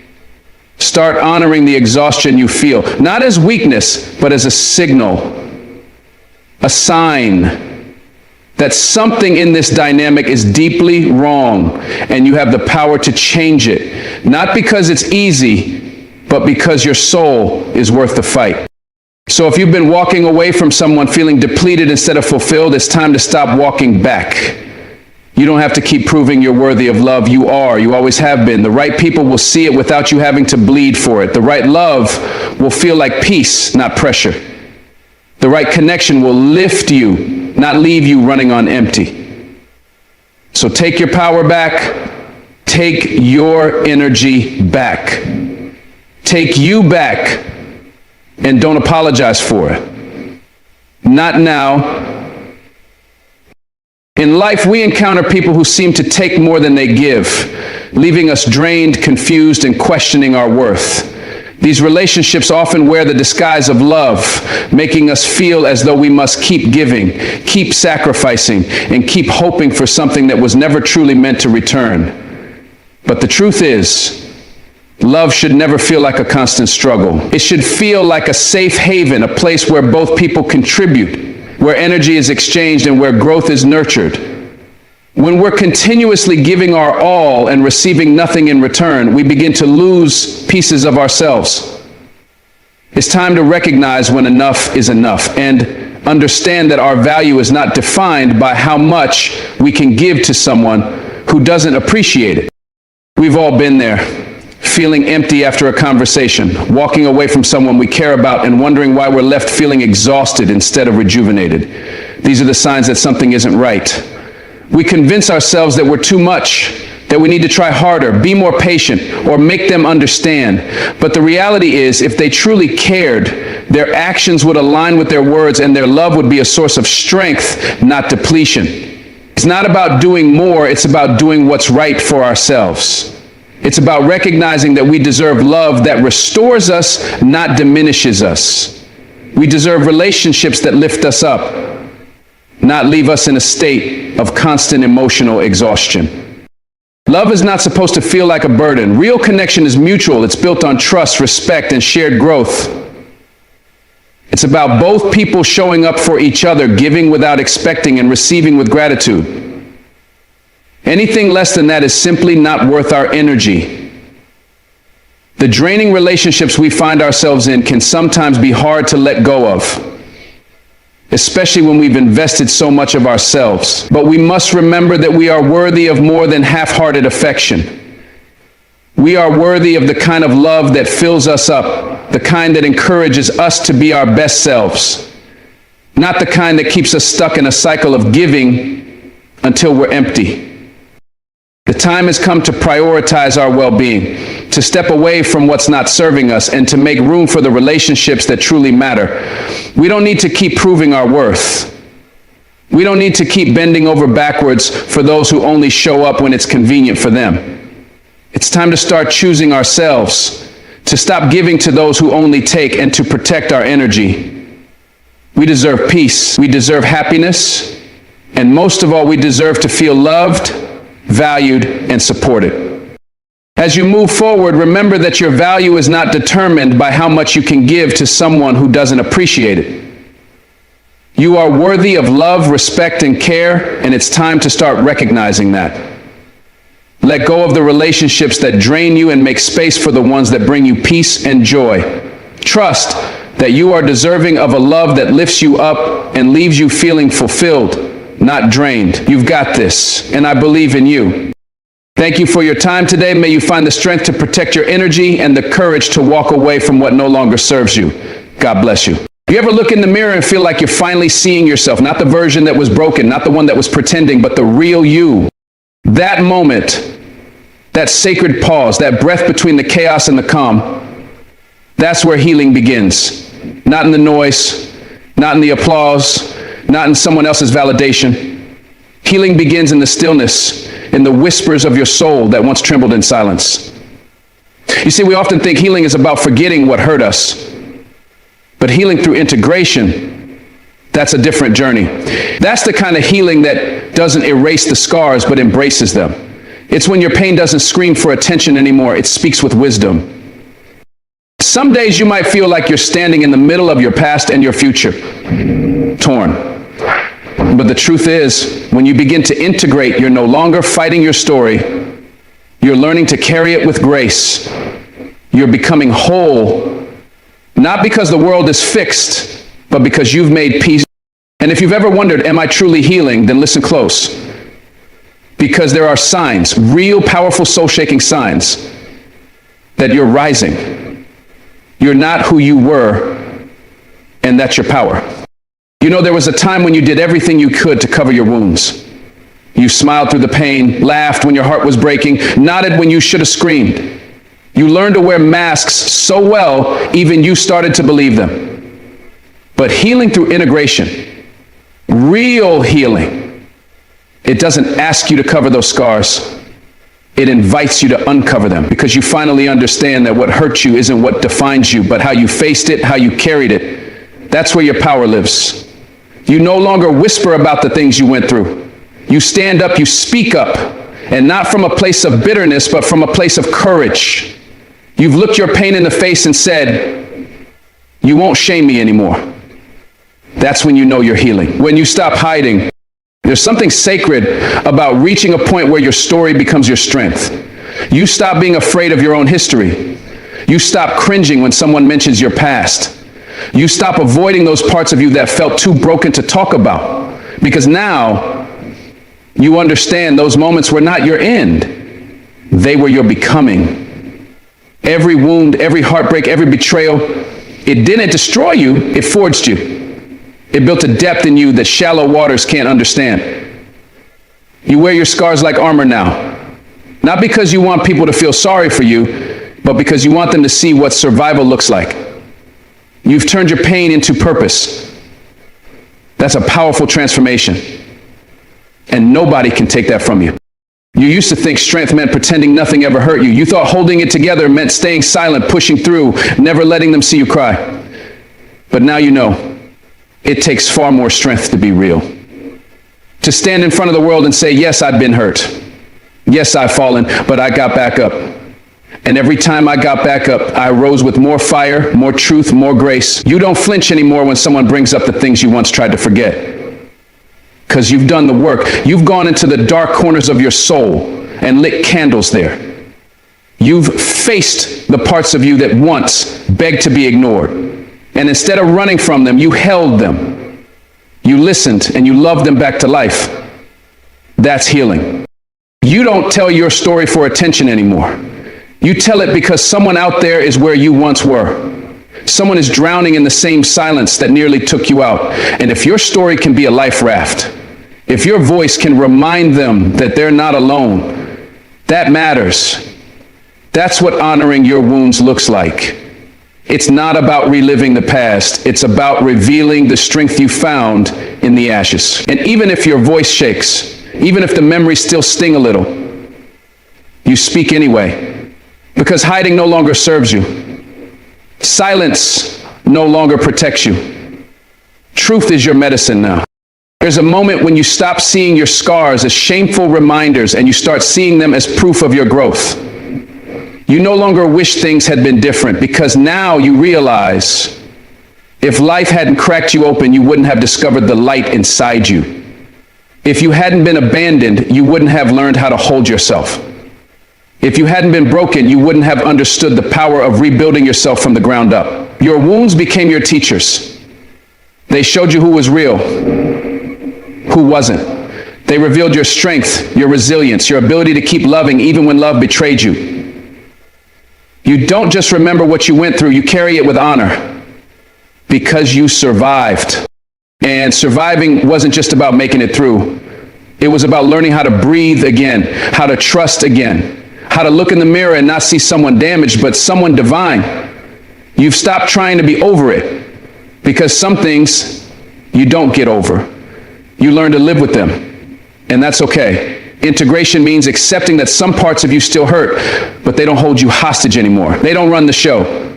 Start honoring the exhaustion you feel, not as weakness, but as a signal, a sign that something in this dynamic is deeply wrong and you have the power to change it. Not because it's easy, but because your soul is worth the fight. So if you've been walking away from someone feeling depleted instead of fulfilled, it's time to stop walking back. You don't have to keep proving you're worthy of love. You are. You always have been. The right people will see it without you having to bleed for it. The right love will feel like peace, not pressure. The right connection will lift you, not leave you running on empty. So take your power back. Take your energy back. Take you back. And don't apologize for it. Not now. In life, we encounter people who seem to take more than they give, leaving us drained, confused, and questioning our worth. These relationships often wear the disguise of love, making us feel as though we must keep giving, keep sacrificing, and keep hoping for something that was never truly meant to return. But the truth is, love should never feel like a constant struggle. It should feel like a safe haven, a place where both people contribute, where energy is exchanged, and where growth is nurtured. When we're continuously giving our all and receiving nothing in return, we begin to lose pieces of ourselves. It's time to recognize when enough is enough and understand that our value is not defined by how much we can give to someone who doesn't appreciate it. We've all been there, feeling empty after a conversation, walking away from someone we care about and wondering why we're left feeling exhausted instead of rejuvenated. These are the signs that something isn't right. We convince ourselves that we're too much, that we need to try harder, be more patient, or make them understand. But the reality is, if they truly cared, their actions would align with their words and their love would be a source of strength, not depletion. It's not about doing more, it's about doing what's right for ourselves. It's about recognizing that we deserve love that restores us, not diminishes us. We deserve relationships that lift us up, not leave us in a state of constant emotional exhaustion. Love is not supposed to feel like a burden. Real connection is mutual. It's built on trust, respect, and shared growth. It's about both people showing up for each other, giving without expecting and receiving with gratitude. Anything less than that is simply not worth our energy. The draining relationships we find ourselves in can sometimes be hard to let go of, especially when we've invested so much of ourselves. But we must remember that we are worthy of more than half-hearted affection. We are worthy of the kind of love that fills us up, the kind that encourages us to be our best selves, not the kind that keeps us stuck in a cycle of giving until we're empty. The time has come to prioritize our well-being, to step away from what's not serving us, and to make room for the relationships that truly matter. We don't need to keep proving our worth. We don't need to keep bending over backwards for those who only show up when it's convenient for them. It's time to start choosing ourselves, to stop giving to those who only take, and to protect our energy. We deserve peace. We deserve happiness. And most of all, we deserve to feel loved, valued, and supported. As you move forward, remember that your value is not determined by how much you can give to someone who doesn't appreciate it. You are worthy of love, respect, and care, and it's time to start recognizing that. Let go of the relationships that drain you and make space for the ones that bring you peace and joy. Trust that you are deserving of a love that lifts you up and leaves you feeling fulfilled, not drained. You've got this, and I believe in you. Thank you for your time today. May you find the strength to protect your energy and the courage to walk away from what no longer serves you. God bless you. You ever look in the mirror and feel like you're finally seeing yourself, not the version that was broken, not the one that was pretending, but the real you? That moment, that sacred pause, that breath between the chaos and the calm, that's where healing begins. Not in the noise, not in the applause, not in someone else's validation. Healing begins in the stillness, in the whispers of your soul that once trembled in silence. You see, we often think healing is about forgetting what hurt us, but healing through integration, that's a different journey. That's the kind of healing that doesn't erase the scars, but embraces them. It's when your pain doesn't scream for attention anymore, it speaks with wisdom. Some days you might feel like you're standing in the middle of your past and your future, torn. But the truth is, when you begin to integrate, you're no longer fighting your story. You're learning to carry it with grace. You're becoming whole, not because the world is fixed, but because you've made peace. And if you've ever wondered, am I truly healing? Then listen close. Because there are signs, real powerful soul-shaking signs, that you're rising. You're not who you were, and that's your power. You know, there was a time when you did everything you could to cover your wounds. You smiled through the pain, laughed when your heart was breaking, nodded when you should have screamed. You learned to wear masks so well, even you started to believe them. But healing through integration, real healing, it doesn't ask you to cover those scars. It invites you to uncover them, because you finally understand that what hurt you isn't what defines you, but how you faced it, how you carried it. That's where your power lives. You no longer whisper about the things you went through. You stand up, you speak up, and not from a place of bitterness, but from a place of courage. You've looked your pain in the face and said, you won't shame me anymore. That's when you know you're healing. When you stop hiding, there's something sacred about reaching a point where your story becomes your strength. You stop being afraid of your own history. You stop cringing when someone mentions your past. You stop avoiding those parts of you that felt too broken to talk about. Because now you understand those moments were not your end. They were your becoming. Every wound, every heartbreak, every betrayal, it didn't destroy you, it forged you. It built a depth in you that shallow waters can't understand. You wear your scars like armor now. Not because you want people to feel sorry for you, but because you want them to see what survival looks like. You've turned your pain into purpose. That's a powerful transformation. And nobody can take that from you. You used to think strength meant pretending nothing ever hurt you. You thought holding it together meant staying silent, pushing through, never letting them see you cry. But now you know. It takes far more strength to be real. To stand in front of the world and say, yes, I've been hurt. Yes, I've fallen, but I got back up. And every time I got back up, I rose with more fire, more truth, more grace. You don't flinch anymore when someone brings up the things you once tried to forget. Because you've done the work. You've gone into the dark corners of your soul and lit candles there. You've faced the parts of you that once begged to be ignored. And instead of running from them, you held them. You listened and you loved them back to life. That's healing. You don't tell your story for attention anymore. You tell it because someone out there is where you once were. Someone is drowning in the same silence that nearly took you out. And if your story can be a life raft, if your voice can remind them that they're not alone, that matters. That's what honoring your wounds looks like. It's not about reliving the past. It's about revealing the strength you found in the ashes. And even if your voice shakes, even if the memories still sting a little, you speak anyway. Because hiding no longer serves you. Silence no longer protects you. Truth is your medicine now. There's a moment when you stop seeing your scars as shameful reminders and you start seeing them as proof of your growth. You no longer wish things had been different, because now you realize if life hadn't cracked you open, you wouldn't have discovered the light inside you. If you hadn't been abandoned, you wouldn't have learned how to hold yourself. If you hadn't been broken, you wouldn't have understood the power of rebuilding yourself from the ground up. Your wounds became your teachers. They showed you who was real, who wasn't. They revealed your strength, your resilience, your ability to keep loving even when love betrayed you. You don't just remember what you went through, you carry it with honor because you survived. And surviving wasn't just about making it through. It was about learning how to breathe again, how to trust again, how to look in the mirror and not see someone damaged, but someone divine. You've stopped trying to be over it because some things You don't get over. You learn to live with them, and that's okay. Integration means accepting that some parts of you still hurt, but they don't hold you hostage anymore. They don't run the show.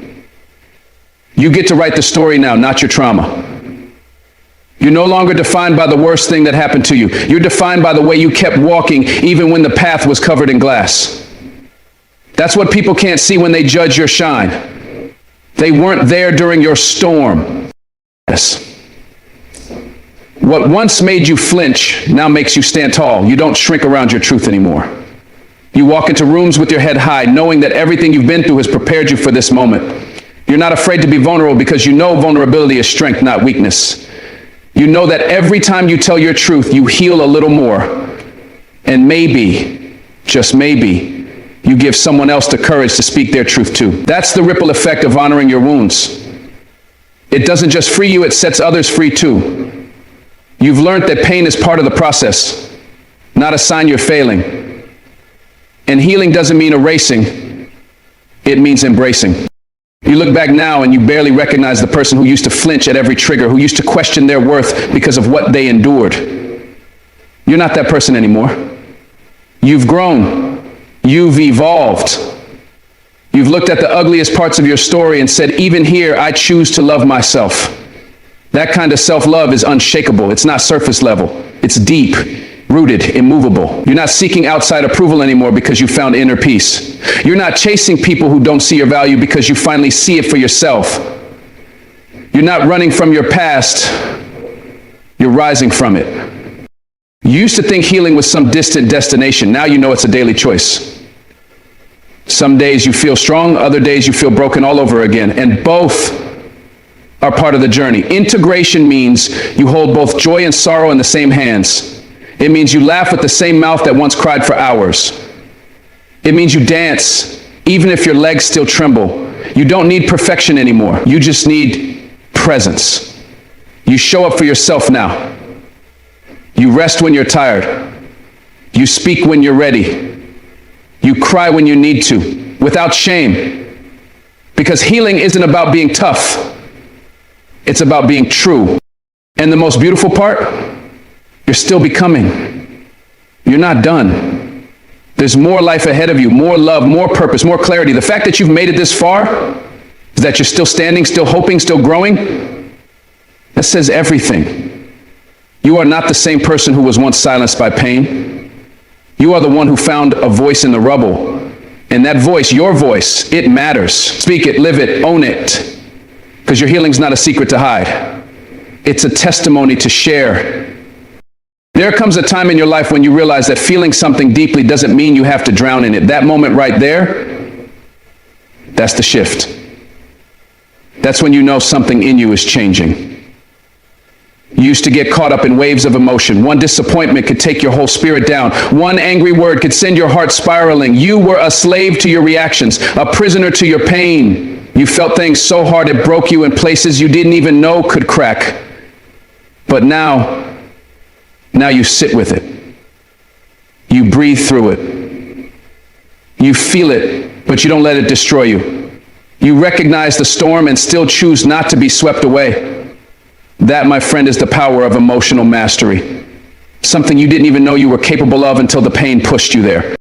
You get to write the story now, not your trauma. You're no longer defined by the worst thing that happened to you. You're defined by the way you kept walking even when the path was covered in glass. That's what people can't see when they judge your shine. They weren't there during your storm. Yes. What once made you flinch now makes you stand tall. You don't shrink around your truth anymore. You walk into rooms with your head high, knowing that everything you've been through has prepared you for this moment. You're not afraid to be vulnerable because you know vulnerability is strength, not weakness. You know that every time you tell your truth, you heal a little more. And maybe, just maybe, you give someone else the courage to speak their truth too. That's the ripple effect of honoring your wounds. It doesn't just free you, it sets others free too. You've learned that pain is part of the process, not a sign you're failing. And healing doesn't mean erasing, it means embracing. You look back now and you barely recognize the person who used to flinch at every trigger, who used to question their worth because of what they endured. You're not that person anymore. You've grown. You've evolved. You've looked at the ugliest parts of your story and said, even here, I choose to love myself. That kind of self-love is unshakable. It's not surface level. It's deep, rooted, immovable. You're not seeking outside approval anymore because you found inner peace. You're not chasing people who don't see your value because you finally see it for yourself. You're not running from your past. You're rising from it. You used to think healing was some distant destination. Now you know it's a daily choice. Some days you feel strong, other days you feel broken all over again, and both are part of the journey. Integration means you hold both joy and sorrow in the same hands. It means you laugh with the same mouth that once cried for hours. It means you dance, even if your legs still tremble. You don't need perfection anymore. You just need presence. You show up for yourself now. You rest when you're tired. You speak when you're ready. You cry when you need to, without shame. Because healing isn't about being tough. It's about being true. And the most beautiful part, you're still becoming. You're not done. There's more life ahead of you, more love, more purpose, more clarity. The fact that you've made it this far, that you're still standing, still hoping, still growing, that says everything. You are not the same person who was once silenced by pain. You are the one who found a voice in the rubble. And that voice, your voice, it matters. Speak it, live it, own it. Because your healing's not a secret to hide. It's a testimony to share. There comes a time in your life when you realize that feeling something deeply doesn't mean you have to drown in it. That moment right there, that's the shift. That's when you know something in you is changing. You used to get caught up in waves of emotion. One disappointment could take your whole spirit down. One angry word could send your heart spiraling. You were a slave to your reactions, a prisoner to your pain. You felt things so hard it broke you in places you didn't even know could crack. But now you sit with it. You breathe through it. You feel it, but you don't let it destroy you. You recognize the storm and still choose not to be swept away. That, my friend, is the power of emotional mastery. Something you didn't even know you were capable of until the pain pushed you there.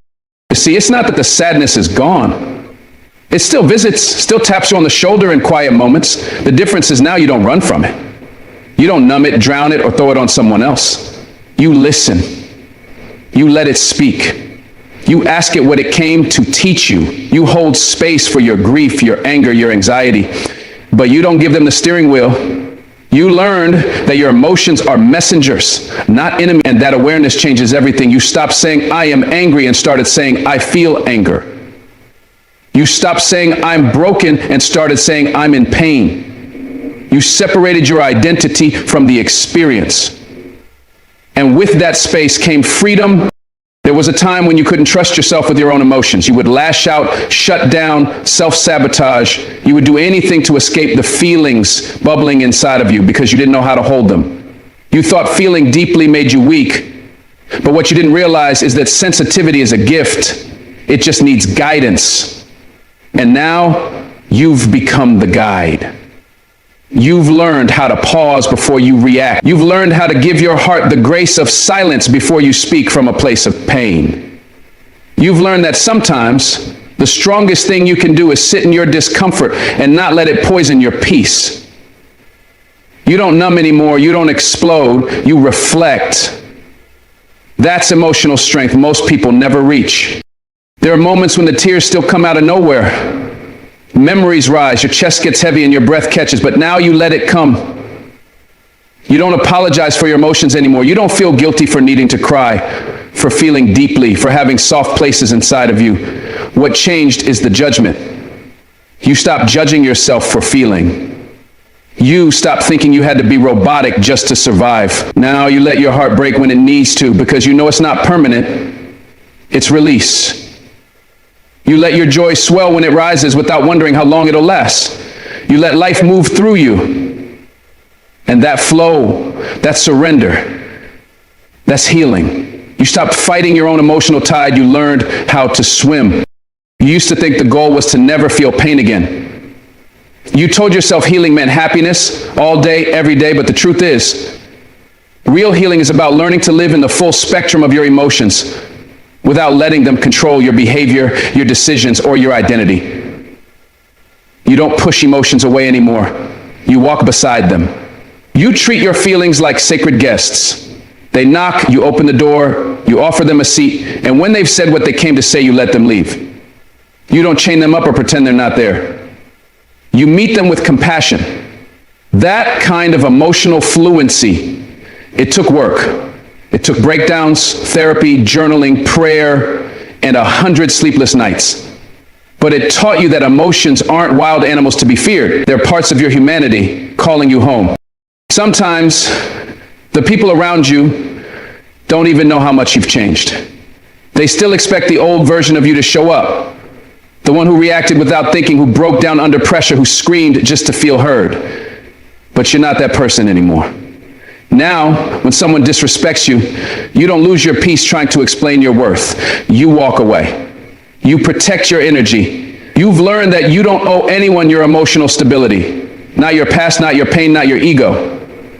You see, it's not that the sadness is gone. It still visits, still taps you on the shoulder in quiet moments. The difference is now you don't run from it. You don't numb it, drown it, or throw it on someone else. You listen. You let it speak. You ask it what it came to teach you. You hold space for your grief, your anger, your anxiety. But you don't give them the steering wheel. You learned that your emotions are messengers, not enemies, and that awareness changes everything. You stopped saying, I am angry, and started saying, I feel anger. You stopped saying, I'm broken, and started saying, I'm in pain. You separated your identity from the experience. And with that space came freedom. There was a time when you couldn't trust yourself with your own emotions. You would lash out, shut down, self-sabotage. You would do anything to escape the feelings bubbling inside of you because you didn't know how to hold them. You thought feeling deeply made you weak. But what you didn't realize is that sensitivity is a gift. It just needs guidance. And now you've become the guide. You've learned how to pause before you react. You've learned how to give your heart the grace of silence before you speak from a place of pain. You've learned that sometimes the strongest thing you can do is sit in your discomfort and not let it poison your peace. You don't numb anymore. You don't explode. You reflect. That's emotional strength most people never reach. There are moments when the tears still come out of nowhere. Memories rise, your chest gets heavy and your breath catches, but now you let it come. You don't apologize for your emotions anymore. You don't feel guilty for needing to cry, for feeling deeply, for having soft places inside of you. What changed is the judgment. You stop judging yourself for feeling. You stop thinking you had to be robotic just to survive. Now you let your heart break when it needs to, because you know it's not permanent. It's release. You let your joy swell when it rises without wondering how long it'll last. You let life move through you. And that flow, that surrender, that's healing. You stopped fighting your own emotional tide. You learned how to swim. You used to think the goal was to never feel pain again. You told yourself healing meant happiness all day, every day, but the truth is, real healing is about learning to live in the full spectrum of your emotions without letting them control your behavior, your decisions, or your identity. You don't push emotions away anymore. You walk beside them. You treat your feelings like sacred guests. They knock, you open the door, you offer them a seat, and when they've said what they came to say, you let them leave. You don't chain them up or pretend they're not there. You meet them with compassion. That kind of emotional fluency, it took work. It took breakdowns, therapy, journaling, prayer, and 100 sleepless nights. But it taught you that emotions aren't wild animals to be feared. They're parts of your humanity calling you home. Sometimes the people around you don't even know how much you've changed. They still expect the old version of you to show up. The one who reacted without thinking, who broke down under pressure, who screamed just to feel heard. But you're not that person anymore. Now, when someone disrespects you, you don't lose your peace trying to explain your worth. You walk away. You protect your energy. You've learned that you don't owe anyone your emotional stability. Not your past, not your pain, not your ego.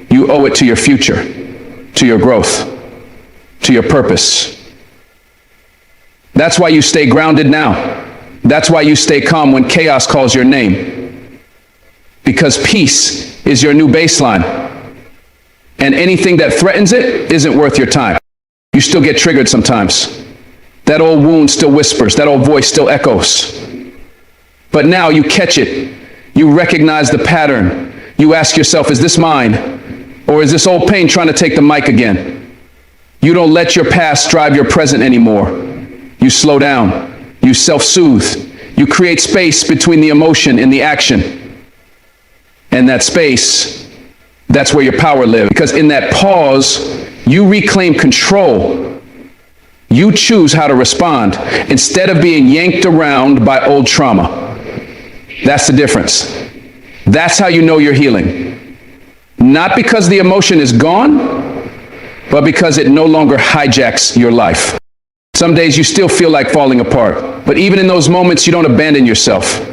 You owe it to your future, to your growth, to your purpose. That's why you stay grounded now. That's why you stay calm when chaos calls your name. Because peace is your new baseline. And anything that threatens it isn't worth your time. You still get triggered sometimes. That old wound still whispers. That old voice still echoes. But now you catch it. You recognize the pattern. You ask yourself, is this mine? Or is this old pain trying to take the mic again? You don't let your past drive your present anymore. You slow down. You self-soothe. You create space between the emotion and the action. And that space, that's where your power lives. Because in that pause, you reclaim control. You choose how to respond instead of being yanked around by old trauma. That's the difference. That's how you know you're healing. Not because the emotion is gone, but because it no longer hijacks your life. Some days you still feel like falling apart, but even in those moments, you don't abandon yourself.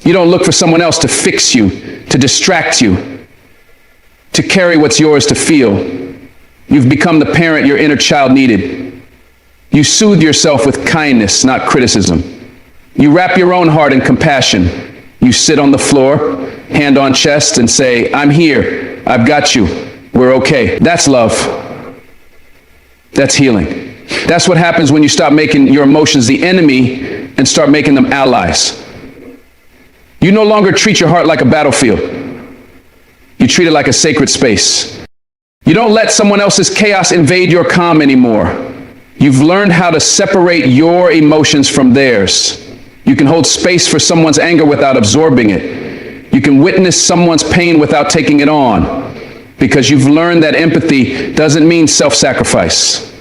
You don't look for someone else to fix you, to distract you, to carry what's yours to feel. You've become the parent your inner child needed. You soothe yourself with kindness, not criticism. You wrap your own heart in compassion. You sit on the floor, hand on chest, and say, I'm here. I've got you. We're okay. That's love. That's healing. That's what happens when you stop making your emotions the enemy and start making them allies. You no longer treat your heart like a battlefield. You treat it like a sacred space. You don't let someone else's chaos invade your calm anymore. You've learned how to separate your emotions from theirs. You can hold space for someone's anger without absorbing it. You can witness someone's pain without taking it on. Because you've learned that empathy doesn't mean self-sacrifice.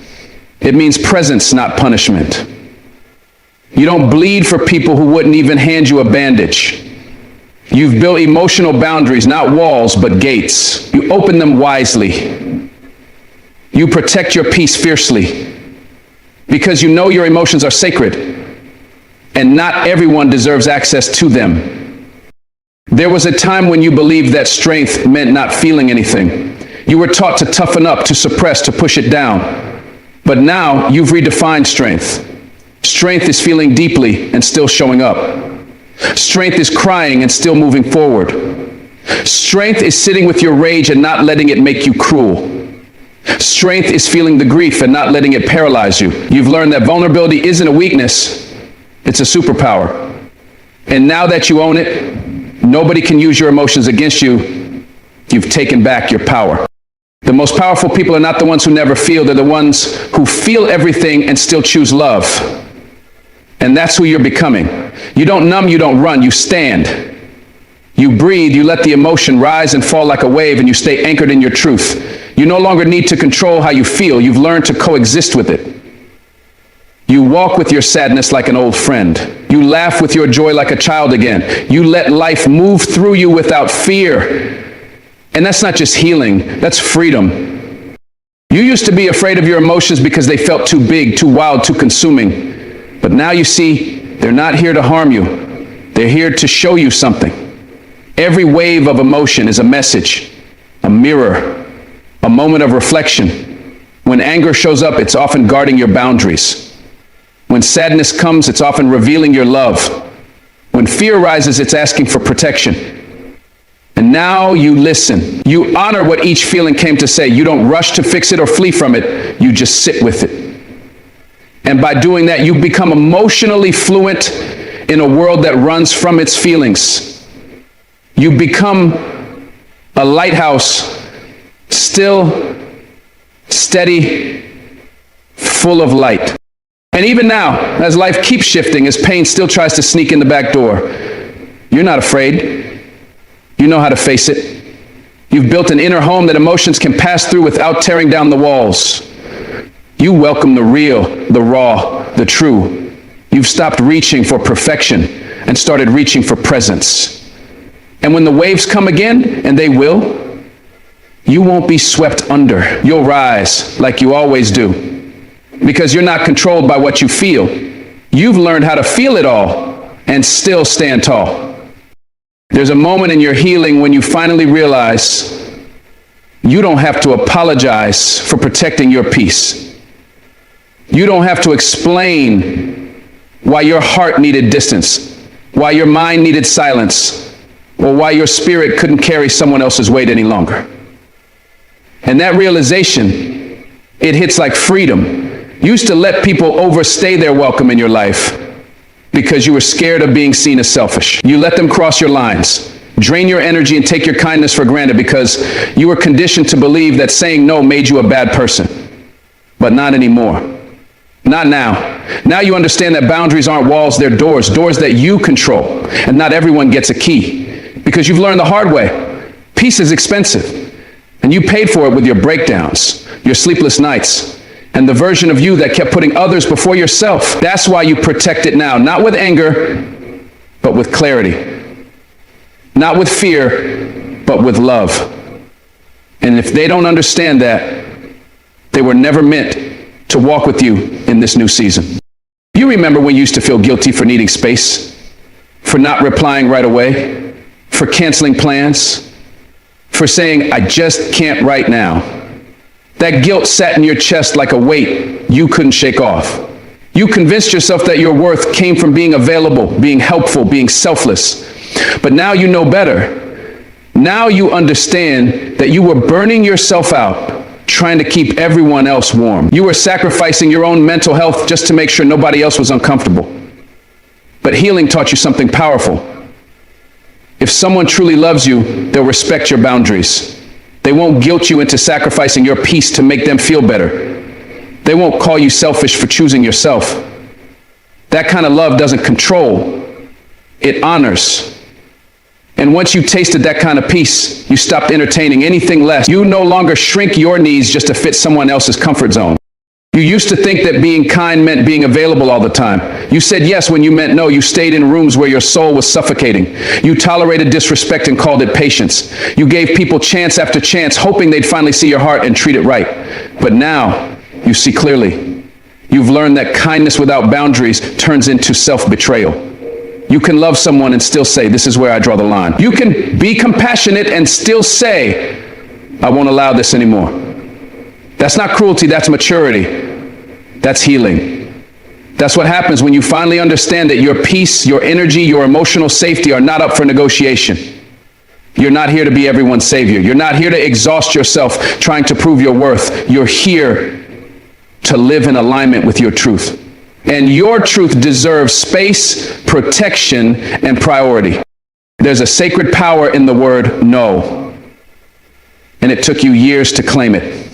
It means presence, not punishment. You don't bleed for people who wouldn't even hand you a bandage. You've built emotional boundaries, not walls, but gates. You open them wisely. You protect your peace fiercely because you know your emotions are sacred and not everyone deserves access to them. There was a time when you believed that strength meant not feeling anything. You were taught to toughen up, to suppress, to push it down. But now you've redefined strength. Strength is feeling deeply and still showing up. Strength is crying and still moving forward. Strength is sitting with your rage and not letting it make you cruel. Strength is feeling the grief and not letting it paralyze you. You've learned that vulnerability isn't a weakness, it's a superpower. And now that you own it, nobody can use your emotions against you. You've taken back your power. The most powerful people are not the ones who never feel, they're the ones who feel everything and still choose love. And that's who you're becoming. You don't numb, you don't run, you stand. You breathe, you let the emotion rise and fall like a wave, and you stay anchored in your truth. You no longer need to control how you feel. You've learned to coexist with it. You walk with your sadness like an old friend. You laugh with your joy like a child again. You let life move through you without fear. And that's not just healing, that's freedom. You used to be afraid of your emotions because they felt too big, too wild, too consuming. But now you see, they're not here to harm you. They're here to show you something. Every wave of emotion is a message, a mirror, a moment of reflection. When anger shows up, it's often guarding your boundaries. When sadness comes, it's often revealing your love. When fear rises, it's asking for protection. And now you listen. You honor what each feeling came to say. You don't rush to fix it or flee from it. You just sit with it. And by doing that, you become emotionally fluent in a world that runs from its feelings. You become a lighthouse, still, steady, full of light. And even now, as life keeps shifting, as pain still tries to sneak in the back door, you're not afraid. You know how to face it. You've built an inner home that emotions can pass through without tearing down the walls. You welcome the real, the raw, the true. You've stopped reaching for perfection and started reaching for presence. And when the waves come again, and they will, you won't be swept under. You'll rise like you always do, because you're not controlled by what you feel. You've learned how to feel it all and still stand tall. There's a moment in your healing when you finally realize you don't have to apologize for protecting your peace. You don't have to explain why your heart needed distance, why your mind needed silence, or why your spirit couldn't carry someone else's weight any longer. And that realization, it hits like freedom. You used to let people overstay their welcome in your life because you were scared of being seen as selfish. You let them cross your lines, drain your energy, and take your kindness for granted because you were conditioned to believe that saying no made you a bad person. But not anymore. Not now. Now you understand that boundaries aren't walls, they're doors, doors that you control. And not everyone gets a key because you've learned the hard way. Peace is expensive, and you paid for it with your breakdowns, your sleepless nights, and the version of you that kept putting others before yourself. That's why you protect it now, not with anger, but with clarity. Not with fear, but with love. And if they don't understand that, they were never meant to walk with you in this new season. You remember when you used to feel guilty for needing space, for not replying right away, for canceling plans, for saying, I just can't right now. That guilt sat in your chest like a weight you couldn't shake off. You convinced yourself that your worth came from being available, being helpful, being selfless. But now you know better. Now you understand that you were burning yourself out, trying to keep everyone else warm. You were sacrificing your own mental health just to make sure nobody else was uncomfortable. But healing taught you something powerful. If someone truly loves you, they'll respect your boundaries. They won't guilt you into sacrificing your peace to make them feel better. They won't call you selfish for choosing yourself. That kind of love doesn't control, it honors. And once you tasted that kind of peace, you stopped entertaining anything less. You no longer shrink your needs just to fit someone else's comfort zone. You used to think that being kind meant being available all the time. You said yes when you meant no. You stayed in rooms where your soul was suffocating. You tolerated disrespect and called it patience. You gave people chance after chance, hoping they'd finally see your heart and treat it right. But now, you see clearly. You've learned that kindness without boundaries turns into self-betrayal. You can love someone and still say, this is where I draw the line. You can be compassionate and still say, I won't allow this anymore. That's not cruelty, that's maturity. That's healing. That's what happens when you finally understand that your peace, your energy, your emotional safety are not up for negotiation. You're not here to be everyone's savior. You're not here to exhaust yourself trying to prove your worth. You're here to live in alignment with your truth. And your truth deserves space, protection, and priority. There's a sacred power in the word no. And it took you years to claim it.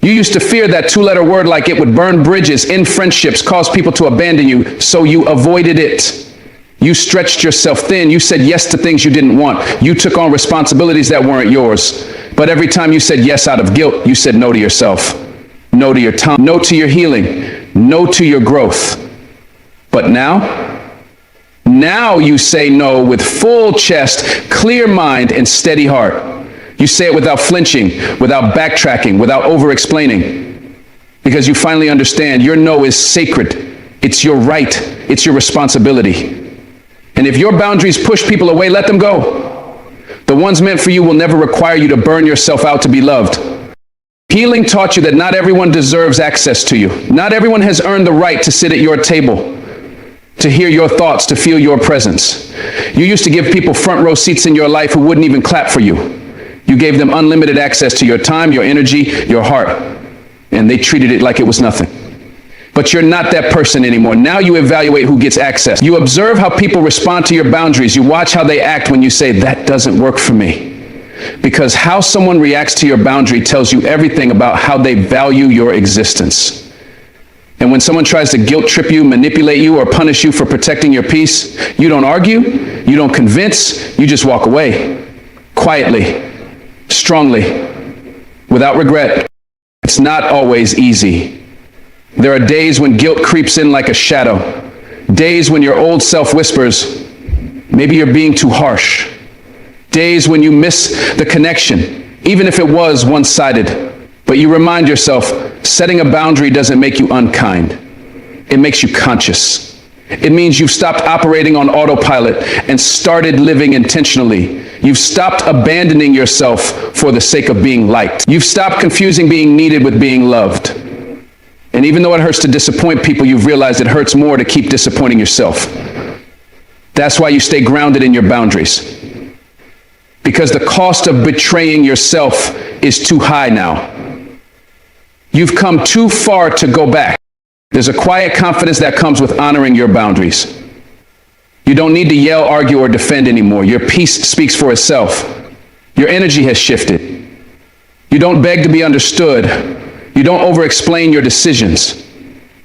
You used to fear that two-letter word like it would burn bridges, end friendships, cause people to abandon you, so you avoided it. You stretched yourself thin. You said yes to things you didn't want. You took on responsibilities that weren't yours. But every time you said yes out of guilt, you said no to yourself, no to your time, no to your healing, no to your growth. But now you say no with full chest, clear mind, and steady heart. You say it without flinching, without backtracking, without over-explaining. Because you finally understand your no is sacred. It's your right. It's your responsibility. And if your boundaries push people away, let them go. The ones meant for you will never require you to burn yourself out to be loved. Healing taught you that not everyone deserves access to you. Not everyone has earned the right to sit at your table, to hear your thoughts, to feel your presence. You used to give people front row seats in your life who wouldn't even clap for you. You gave them unlimited access to your time, your energy, your heart, and they treated it like it was nothing. But you're not that person anymore. Now you evaluate who gets access. You observe how people respond to your boundaries. You watch how they act when you say, that doesn't work for me. Because how someone reacts to your boundary tells you everything about how they value your existence. And when someone tries to guilt trip you, manipulate you, or punish you for protecting your peace, you don't argue, you don't convince, you just walk away. Quietly, strongly, without regret. It's not always easy. There are days when guilt creeps in like a shadow. Days when your old self whispers, maybe you're being too harsh. Days when you miss the connection, even if it was one-sided. But you remind yourself, setting a boundary doesn't make you unkind. It makes you conscious. It means you've stopped operating on autopilot and started living intentionally. You've stopped abandoning yourself for the sake of being liked. You've stopped confusing being needed with being loved. And even though it hurts to disappoint people, you've realized it hurts more to keep disappointing yourself. That's why you stay grounded in your boundaries. Because the cost of betraying yourself is too high now. You've come too far to go back. There's a quiet confidence that comes with honoring your boundaries. You don't need to yell, argue, or defend anymore. Your peace speaks for itself. Your energy has shifted. You don't beg to be understood. You don't over-explain your decisions.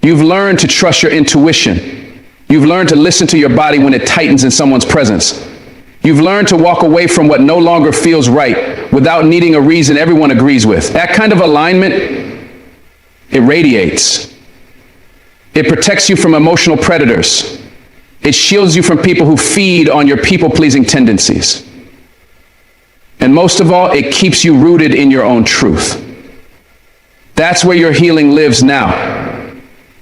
You've learned to trust your intuition. You've learned to listen to your body when it tightens in someone's presence. You've learned to walk away from what no longer feels right without needing a reason everyone agrees with. That kind of alignment, it radiates. It protects you from emotional predators. It shields you from people who feed on your people-pleasing tendencies. And most of all, it keeps you rooted in your own truth. That's where your healing lives now,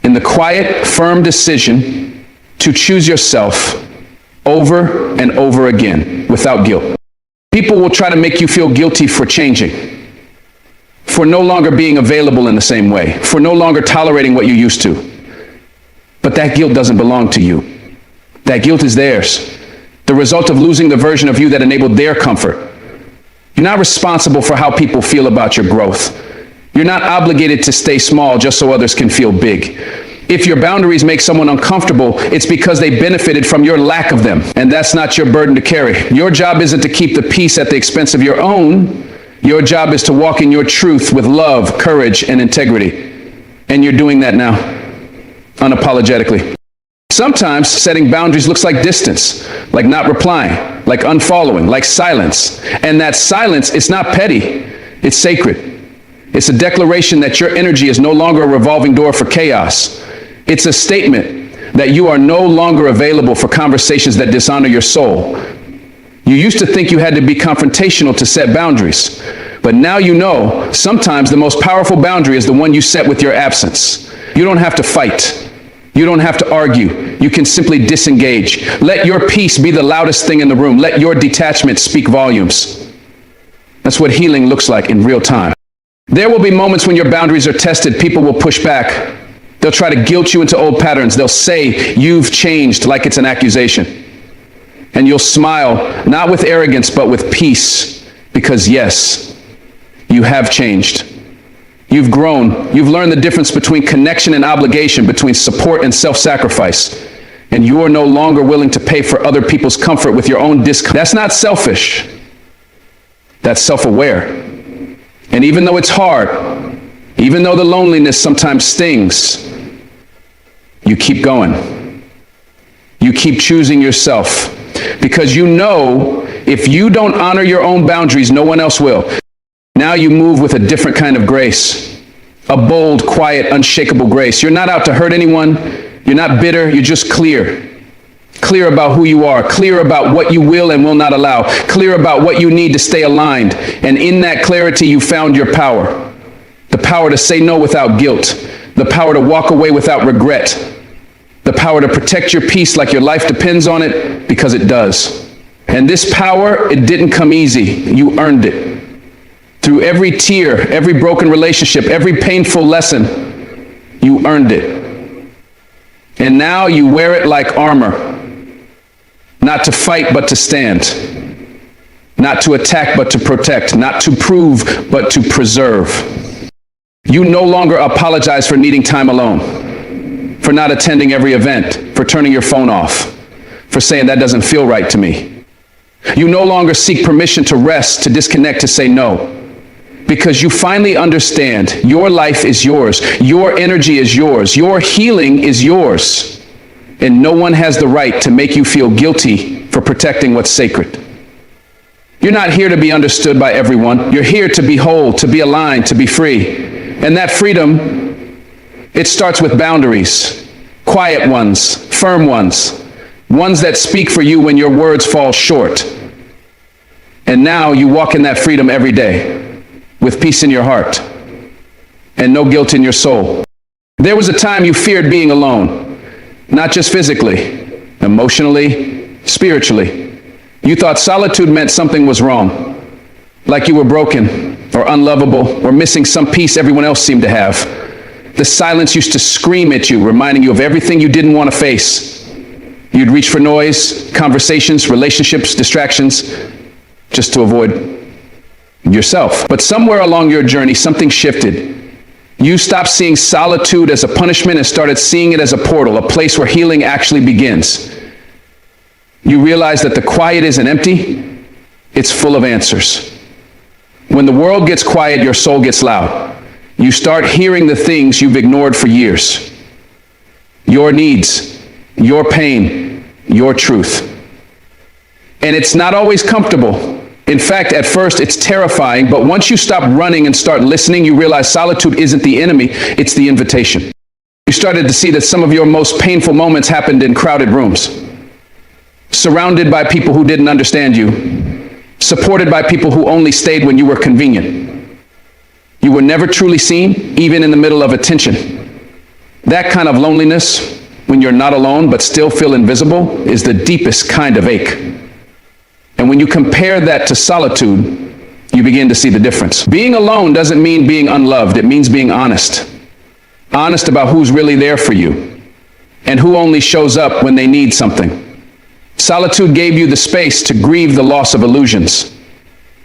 in the quiet, firm decision to choose yourself over and over again without guilt. People will try to make you feel guilty for changing, for no longer being available in the same way, for no longer tolerating what you used to. But that guilt doesn't belong to you. That guilt is theirs, the result of losing the version of you that enabled their comfort. You're not responsible for how people feel about your growth. You're not obligated to stay small just so others can feel big. If your boundaries make someone uncomfortable, it's because they benefited from your lack of them. And that's not your burden to carry. Your job isn't to keep the peace at the expense of your own. Your job is to walk in your truth with love, courage, and integrity. And you're doing that now, unapologetically. Sometimes setting boundaries looks like distance, like not replying, like unfollowing, like silence. And that silence, it's not petty, it's sacred. It's a declaration that your energy is no longer a revolving door for chaos. It's a statement that you are no longer available for conversations that dishonor your soul. You used to think you had to be confrontational to set boundaries, but now you know sometimes the most powerful boundary is the one you set with your absence. You don't have to fight. You don't have to argue. You can simply disengage. Let your peace be the loudest thing in the room. Let your detachment speak volumes. That's what healing looks like in real time. There will be moments when your boundaries are tested. People will push back. They'll try to guilt you into old patterns. They'll say you've changed like it's an accusation. And you'll smile, not with arrogance, but with peace. Because yes, you have changed. You've grown. You've learned the difference between connection and obligation, between support and self-sacrifice. And you are no longer willing to pay for other people's comfort with your own discomfort. That's not selfish. That's self-aware. And even though it's hard, even though the loneliness sometimes stings, you keep going. You keep choosing yourself. Because you know if you don't honor your own boundaries, no one else will. Now you move with a different kind of grace. A bold, quiet, unshakable grace. You're not out to hurt anyone. You're not bitter. You're just clear. Clear about who you are, clear about what you will and will not allow, clear about what you need to stay aligned. And in that clarity, you found your power. The power to say no without guilt, the power to walk away without regret, the power to protect your peace like your life depends on it, because it does. And this power, it didn't come easy. You earned it. Through every tear, every broken relationship, every painful lesson, you earned it. And now you wear it like armor. Not to fight, but to stand. Not to attack, but to protect. Not to prove, but to preserve. You no longer apologize for needing time alone, for not attending every event, for turning your phone off, for saying that doesn't feel right to me. You no longer seek permission to rest, to disconnect, to say no, because you finally understand your life is yours. Your energy is yours. Your healing is yours. And no one has the right to make you feel guilty for protecting what's sacred. You're not here to be understood by everyone. You're here to be whole, to be aligned, to be free. And that freedom, it starts with boundaries. Quiet ones, firm ones, ones that speak for you when your words fall short. And now you walk in that freedom every day, with peace in your heart, and no guilt in your soul. There was a time you feared being alone. Not just physically, emotionally, spiritually. You thought solitude meant something was wrong, like you were broken or unlovable or missing some piece everyone else seemed to have. The silence used to scream at you, reminding you of everything you didn't want to face. You'd reach for noise, conversations, relationships, distractions, just to avoid yourself. But somewhere along your journey, something shifted. You stopped seeing solitude as a punishment and started seeing it as a portal, a place where healing actually begins. You realize that the quiet isn't empty, it's full of answers. When the world gets quiet, your soul gets loud. You start hearing the things you've ignored for years. Your needs, your pain, your truth. And it's not always comfortable. In fact, at first it's terrifying, but once you stop running and start listening, you realize solitude isn't the enemy, it's the invitation. You started to see that some of your most painful moments happened in crowded rooms, surrounded by people who didn't understand you, supported by people who only stayed when you were convenient. You were never truly seen, even in the middle of attention. That kind of loneliness, when you're not alone but still feel invisible, is the deepest kind of ache. And when you compare that to solitude, you begin to see the difference. Being alone doesn't mean being unloved. It means being honest. Honest about who's really there for you and who only shows up when they need something. Solitude gave you the space to grieve the loss of illusions,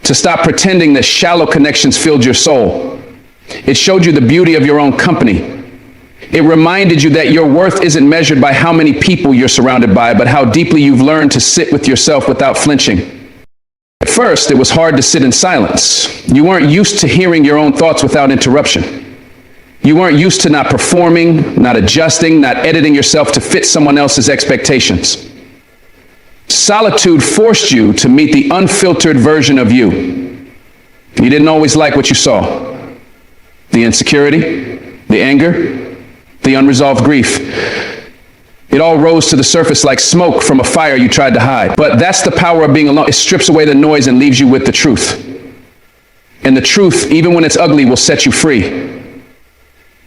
to stop pretending that shallow connections filled your soul. It showed you the beauty of your own company. It reminded you that your worth isn't measured by how many people you're surrounded by, but how deeply you've learned to sit with yourself without flinching. At first, it was hard to sit in silence. You weren't used to hearing your own thoughts without interruption. You weren't used to not performing, not adjusting, not editing yourself to fit someone else's expectations. Solitude forced you to meet the unfiltered version of you. You didn't always like what you saw. The insecurity, the anger, the unresolved grief. It all rose to the surface like smoke from a fire you tried to hide. But that's the power of being alone. It strips away the noise and leaves you with the truth. And the truth, even when it's ugly, will set you free.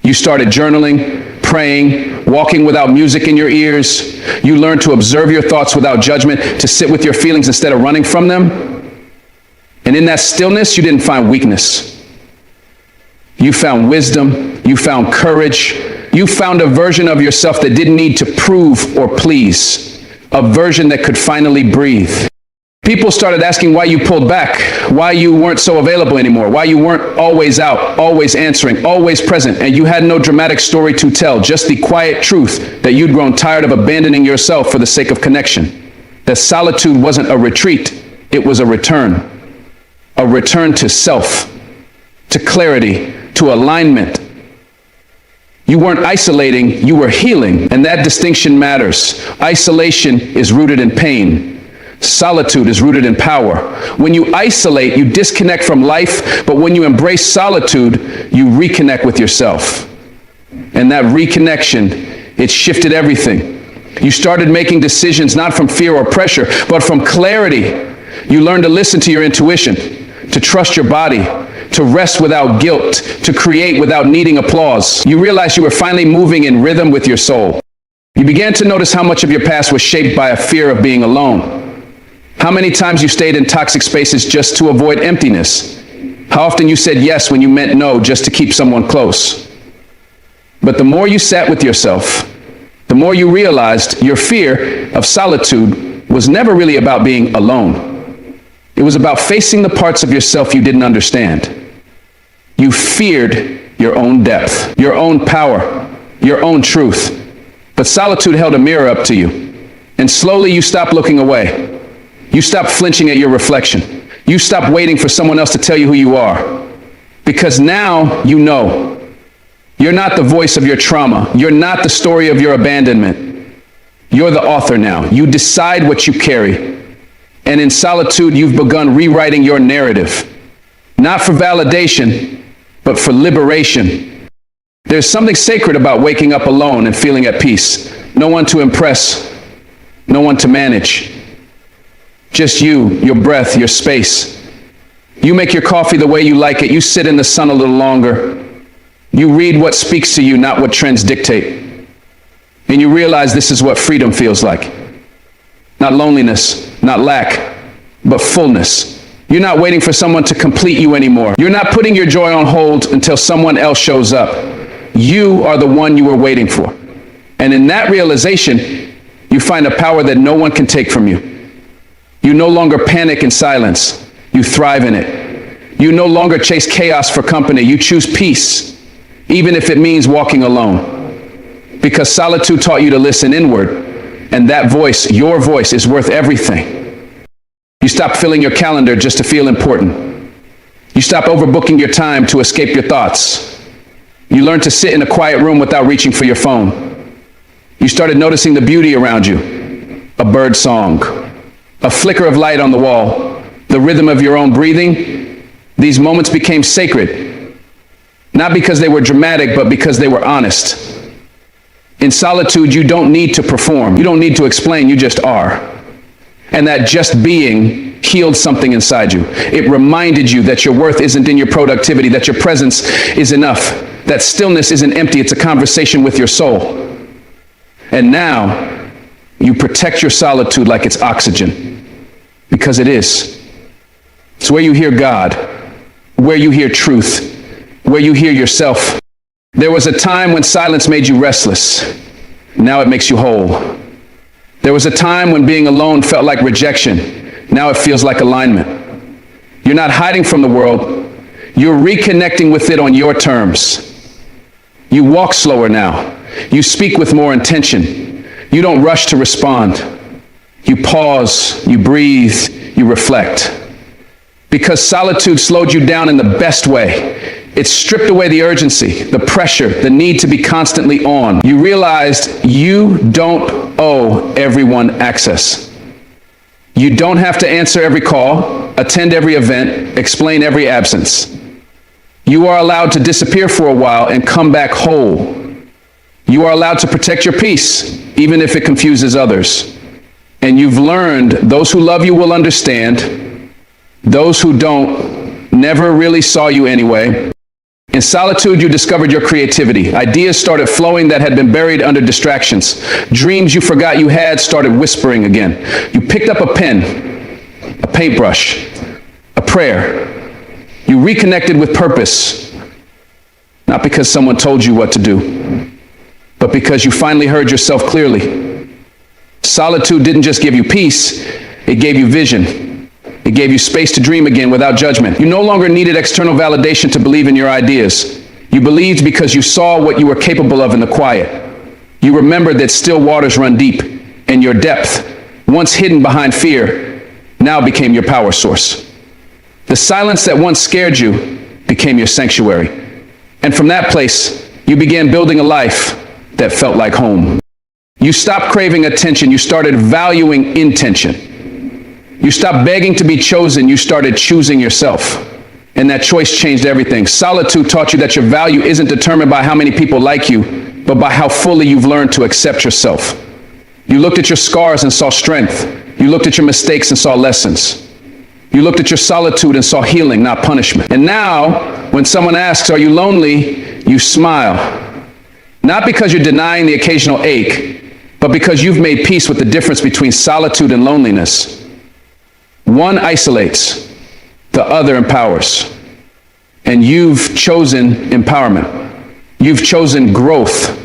You started journaling, praying, walking without music in your ears. You learned to observe your thoughts without judgment, to sit with your feelings instead of running from them. And in that stillness, you didn't find weakness. You found wisdom. You found courage. You found a version of yourself that didn't need to prove or please, a version that could finally breathe. People started asking why you pulled back, why you weren't so available anymore, why you weren't always out, always answering, always present, and you had no dramatic story to tell, just the quiet truth that you'd grown tired of abandoning yourself for the sake of connection. That solitude wasn't a retreat, it was a return to self, to clarity, to alignment. You weren't isolating, you were healing, and that distinction matters. Isolation is rooted in pain. Solitude is rooted in power. When you isolate, you disconnect from life, but when you embrace solitude, you reconnect with yourself. And that reconnection, it shifted everything. You started making decisions not from fear or pressure, but from clarity. You learned to listen to your intuition, to trust your body, to rest without guilt, to create without needing applause. You realized you were finally moving in rhythm with your soul. You began to notice how much of your past was shaped by a fear of being alone. How many times you stayed in toxic spaces just to avoid emptiness? How often you said yes when you meant no just to keep someone close? But the more you sat with yourself, the more you realized your fear of solitude was never really about being alone. It was about facing the parts of yourself you didn't understand. You feared your own depth, your own power, your own truth. But solitude held a mirror up to you, and slowly you stopped looking away. You stopped flinching at your reflection. You stopped waiting for someone else to tell you who you are. Because now you know. You're not the voice of your trauma. You're not the story of your abandonment. You're the author now. You decide what you carry. And in solitude, you've begun rewriting your narrative. Not for validation, but for liberation. There's something sacred about waking up alone and feeling at peace. No one to impress. No one to manage. Just you, your breath, your space. You make your coffee the way you like it. You sit in the sun a little longer. You read what speaks to you, not what trends dictate. And you realize this is what freedom feels like. Not loneliness, not lack, but fullness. You're not waiting for someone to complete you anymore. You're not putting your joy on hold until someone else shows up. You are the one you were waiting for. And in that realization, you find a power that no one can take from you. You no longer panic in silence. You thrive in it. You no longer chase chaos for company. You choose peace, even if it means walking alone. Because solitude taught you to listen inward, and that voice, your voice, is worth everything. You stop filling your calendar just to feel important. You stop overbooking your time to escape your thoughts. You learn to sit in a quiet room without reaching for your phone. You started noticing the beauty around you. A bird song, a flicker of light on the wall, the rhythm of your own breathing. These moments became sacred, not because they were dramatic, but because they were honest. In solitude, you don't need to perform. You don't need to explain, you just are. And that just being healed something inside you. It reminded you that your worth isn't in your productivity, that your presence is enough, that stillness isn't empty, it's a conversation with your soul. And now, you protect your solitude like it's oxygen, because it is. It's where you hear God, where you hear truth, where you hear yourself. There was a time when silence made you restless. Now it makes you whole. There was a time when being alone felt like rejection. Now it feels like alignment. You're not hiding from the world. You're reconnecting with it on your terms. You walk slower now. You speak with more intention. You don't rush to respond. You pause, you breathe, you reflect. Because solitude slowed you down in the best way. It stripped away the urgency, the pressure, the need to be constantly on. You realized you don't owe everyone access. You don't have to answer every call, attend every event, explain every absence. You are allowed to disappear for a while and come back whole. You are allowed to protect your peace, even if it confuses others. And you've learned those who love you will understand. Those who don't never really saw you anyway. In solitude, you discovered your creativity. Ideas started flowing that had been buried under distractions. Dreams you forgot you had started whispering again. You picked up a pen, a paintbrush, a prayer. You reconnected with purpose, not because someone told you what to do, but because you finally heard yourself clearly. Solitude didn't just give you peace, it gave you vision. It gave you space to dream again without judgment. You no longer needed external validation to believe in your ideas. You believed because you saw what you were capable of in the quiet. You remembered that still waters run deep, and your depth, once hidden behind fear, now became your power source. The silence that once scared you became your sanctuary. And from that place, you began building a life that felt like home. You stopped craving attention. You started valuing intention. You stopped begging to be chosen. You started choosing yourself. And that choice changed everything. Solitude taught you that your value isn't determined by how many people like you, but by how fully you've learned to accept yourself. You looked at your scars and saw strength. You looked at your mistakes and saw lessons. You looked at your solitude and saw healing, not punishment. And now, when someone asks, "Are you lonely?" you smile. Not because you're denying the occasional ache, but because you've made peace with the difference between solitude and loneliness. One isolates, the other empowers. And you've chosen empowerment. You've chosen growth.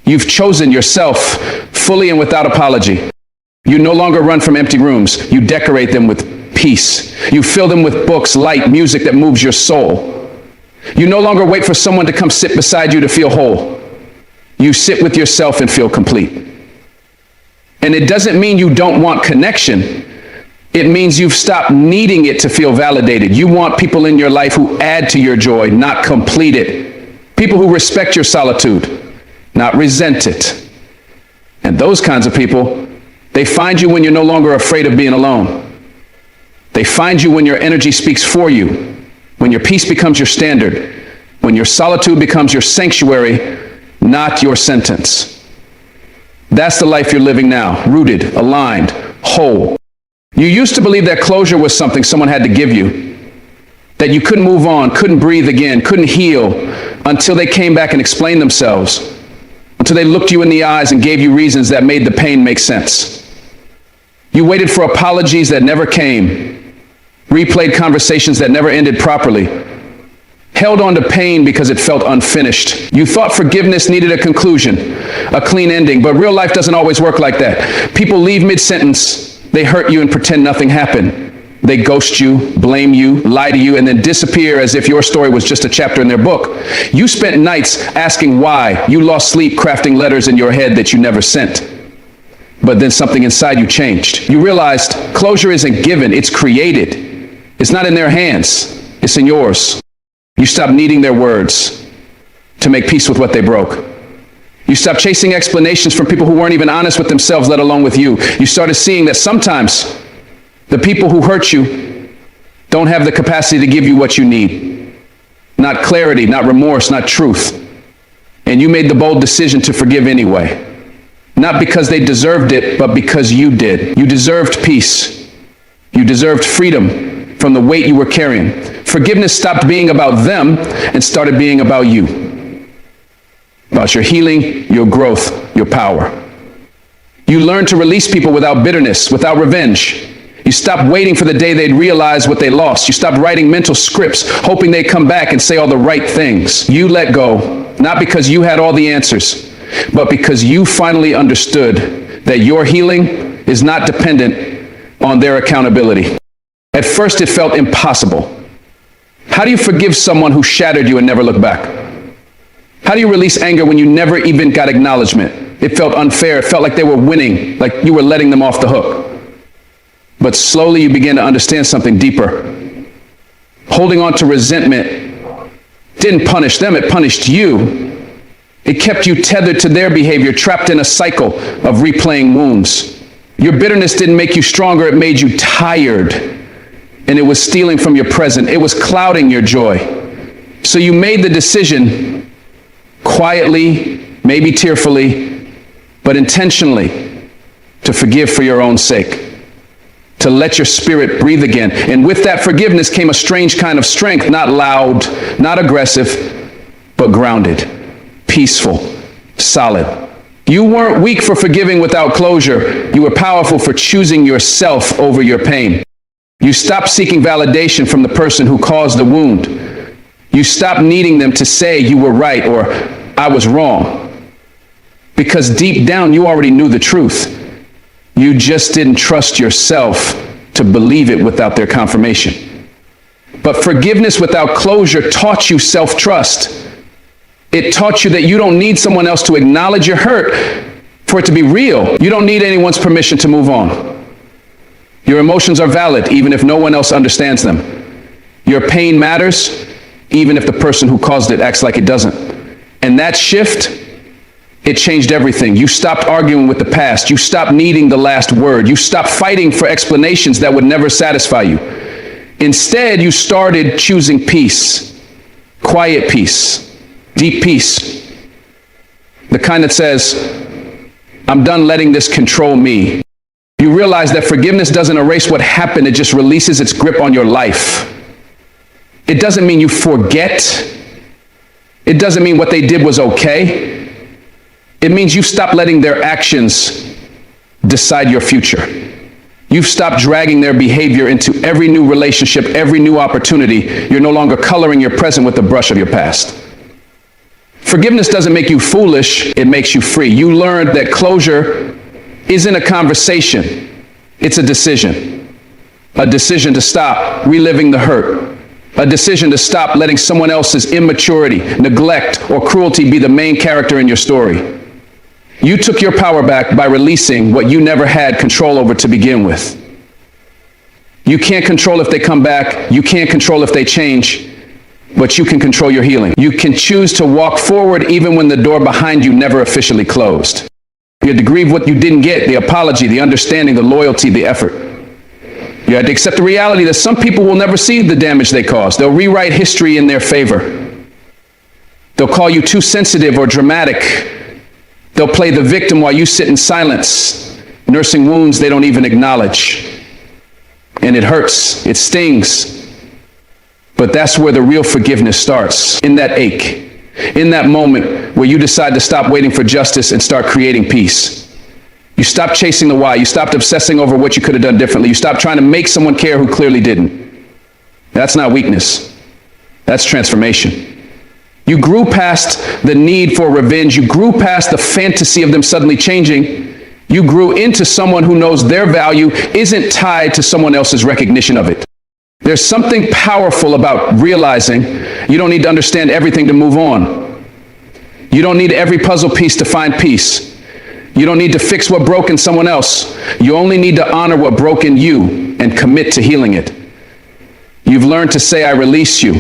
You've chosen yourself fully and without apology. You no longer run from empty rooms. You decorate them with peace. You fill them with books, light, music that moves your soul. You no longer wait for someone to come sit beside you to feel whole. You sit with yourself and feel complete. And it doesn't mean you don't want connection. It means you've stopped needing it to feel validated. You want people in your life who add to your joy, not complete it. People who respect your solitude, not resent it. And those kinds of people, they find you when you're no longer afraid of being alone. They find you when your energy speaks for you, when your peace becomes your standard, when your solitude becomes your sanctuary, not your sentence. That's the life you're living now, rooted, aligned, whole. You used to believe that closure was something someone had to give you, that you couldn't move on, couldn't breathe again, couldn't heal until they came back and explained themselves, until they looked you in the eyes and gave you reasons that made the pain make sense. You waited for apologies that never came, replayed conversations that never ended properly, held on to pain because it felt unfinished. You thought forgiveness needed a conclusion, a clean ending, but real life doesn't always work like that. People leave mid-sentence, they hurt you and pretend nothing happened. They ghost you, blame you, lie to you, and then disappear as if your story was just a chapter in their book. You spent nights asking why. You lost sleep crafting letters in your head that you never sent. But then something inside you changed. You realized closure isn't given, it's created. It's not in their hands, it's in yours. You stopped needing their words to make peace with what they broke. You stopped chasing explanations from people who weren't even honest with themselves, let alone with you. You started seeing that sometimes the people who hurt you don't have the capacity to give you what you need. Not clarity, not remorse, not truth. And you made the bold decision to forgive anyway. Not because they deserved it, but because you did. You deserved peace. You deserved freedom from the weight you were carrying. Forgiveness stopped being about them and started being about you. About your healing, your growth, your power. You learned to release people without bitterness, without revenge. You stopped waiting for the day they'd realize what they lost. You stopped writing mental scripts, hoping they'd come back and say all the right things. You let go, not because you had all the answers, but because you finally understood that your healing is not dependent on their accountability. At first, it felt impossible. How do you forgive someone who shattered you and never looked back? How do you release anger when you never even got acknowledgement? It felt unfair. It felt like they were winning, like you were letting them off the hook. But slowly you began to understand something deeper. Holding on to resentment didn't punish them, it punished you. It kept you tethered to their behavior, trapped in a cycle of replaying wounds. Your bitterness didn't make you stronger, it made you tired. And it was stealing from your present. It was clouding your joy. So you made the decision quietly, maybe tearfully, but intentionally, to forgive for your own sake, to let your spirit breathe again. And with that forgiveness came a strange kind of strength, not loud, not aggressive, but grounded, peaceful, solid. You weren't weak for forgiving without closure. You were powerful for choosing yourself over your pain. You stopped seeking validation from the person who caused the wound. You stopped needing them to say you were right or I was wrong. Because deep down, you already knew the truth. You just didn't trust yourself to believe it without their confirmation. But forgiveness without closure taught you self-trust. It taught you that you don't need someone else to acknowledge your hurt for it to be real. You don't need anyone's permission to move on. Your emotions are valid, even if no one else understands them. Your pain matters, even if the person who caused it acts like it doesn't. And that shift, it changed everything. You stopped arguing with the past. You stopped needing the last word. You stopped fighting for explanations that would never satisfy you. Instead, you started choosing peace, quiet peace, deep peace. The kind that says, I'm done letting this control me. You realize that forgiveness doesn't erase what happened, it just releases its grip on your life. It doesn't mean you forget. It doesn't mean what they did was okay. It means you've stopped letting their actions decide your future. You've stopped dragging their behavior into every new relationship, every new opportunity. You're no longer coloring your present with the brush of your past. Forgiveness doesn't make you foolish, it makes you free. You learned that closure isn't a conversation, it's a decision. A decision to stop reliving the hurt. A decision to stop letting someone else's immaturity, neglect, or cruelty be the main character in your story. You took your power back by releasing what you never had control over to begin with. You can't control if they come back, you can't control if they change, but you can control your healing. You can choose to walk forward even when the door behind you never officially closed. You had to grieve what you didn't get, the apology, the understanding, the loyalty, the effort. You had to accept the reality that some people will never see the damage they caused. They'll rewrite history in their favor. They'll call you too sensitive or dramatic. They'll play the victim while you sit in silence, nursing wounds they don't even acknowledge. And it hurts, it stings. But that's where the real forgiveness starts, in that ache. In that moment where you decide to stop waiting for justice and start creating peace. You stop chasing the why. You stopped obsessing over what you could have done differently. You stopped trying to make someone care who clearly didn't. That's not weakness. That's transformation. You grew past the need for revenge. You grew past the fantasy of them suddenly changing. You grew into someone who knows their value isn't tied to someone else's recognition of it. There's something powerful about realizing you don't need to understand everything to move on. You don't need every puzzle piece to find peace. You don't need to fix what broke in someone else. You only need to honor what broke in you and commit to healing it. You've learned to say, I release you,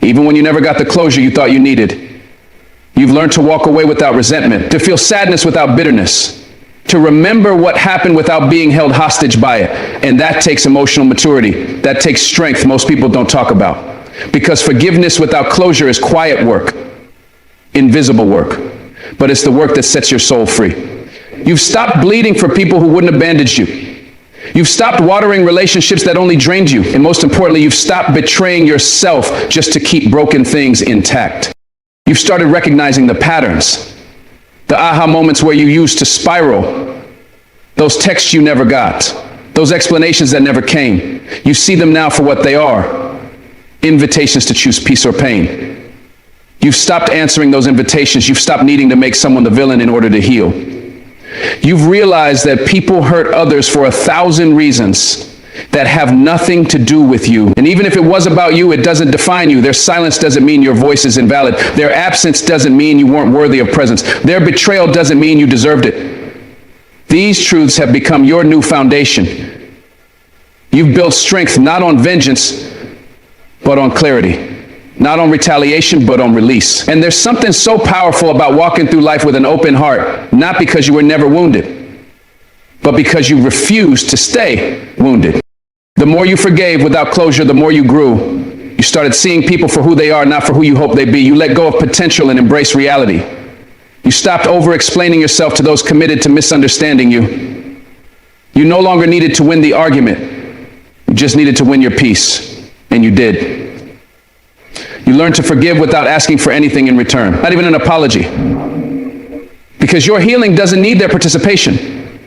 even when you never got the closure you thought you needed. You've learned to walk away without resentment, to feel sadness without bitterness, to remember what happened without being held hostage by it. And that takes emotional maturity. That takes strength most people don't talk about. Because forgiveness without closure is quiet work, invisible work, but it's the work that sets your soul free. You've stopped bleeding for people who wouldn't have bandaged you. You've stopped watering relationships that only drained you. And most importantly, you've stopped betraying yourself just to keep broken things intact. You've started recognizing the patterns, the aha moments where you used to spiral, those texts you never got, those explanations that never came. You see them now for what they are, invitations to choose peace or pain. You've stopped answering those invitations. You've stopped needing to make someone the villain in order to heal. You've realized that people hurt others for 1,000 reasons that have nothing to do with you. And even if it was about you, it doesn't define you. Their silence doesn't mean your voice is invalid. Their absence doesn't mean you weren't worthy of presence. Their betrayal doesn't mean you deserved it. These truths have become your new foundation. You've built strength not on vengeance, but on clarity. Not on retaliation, but on release. And there's something so powerful about walking through life with an open heart, not because you were never wounded, but because you refused to stay wounded. The more you forgave without closure, the more you grew. You started seeing people for who they are, not for who you hope they'd be. You let go of potential and embraced reality. You stopped over-explaining yourself to those committed to misunderstanding you. You no longer needed to win the argument. You just needed to win your peace, and you did. You You learn to forgive without asking for anything in return, not even an apology. Because your healing doesn't need their participation.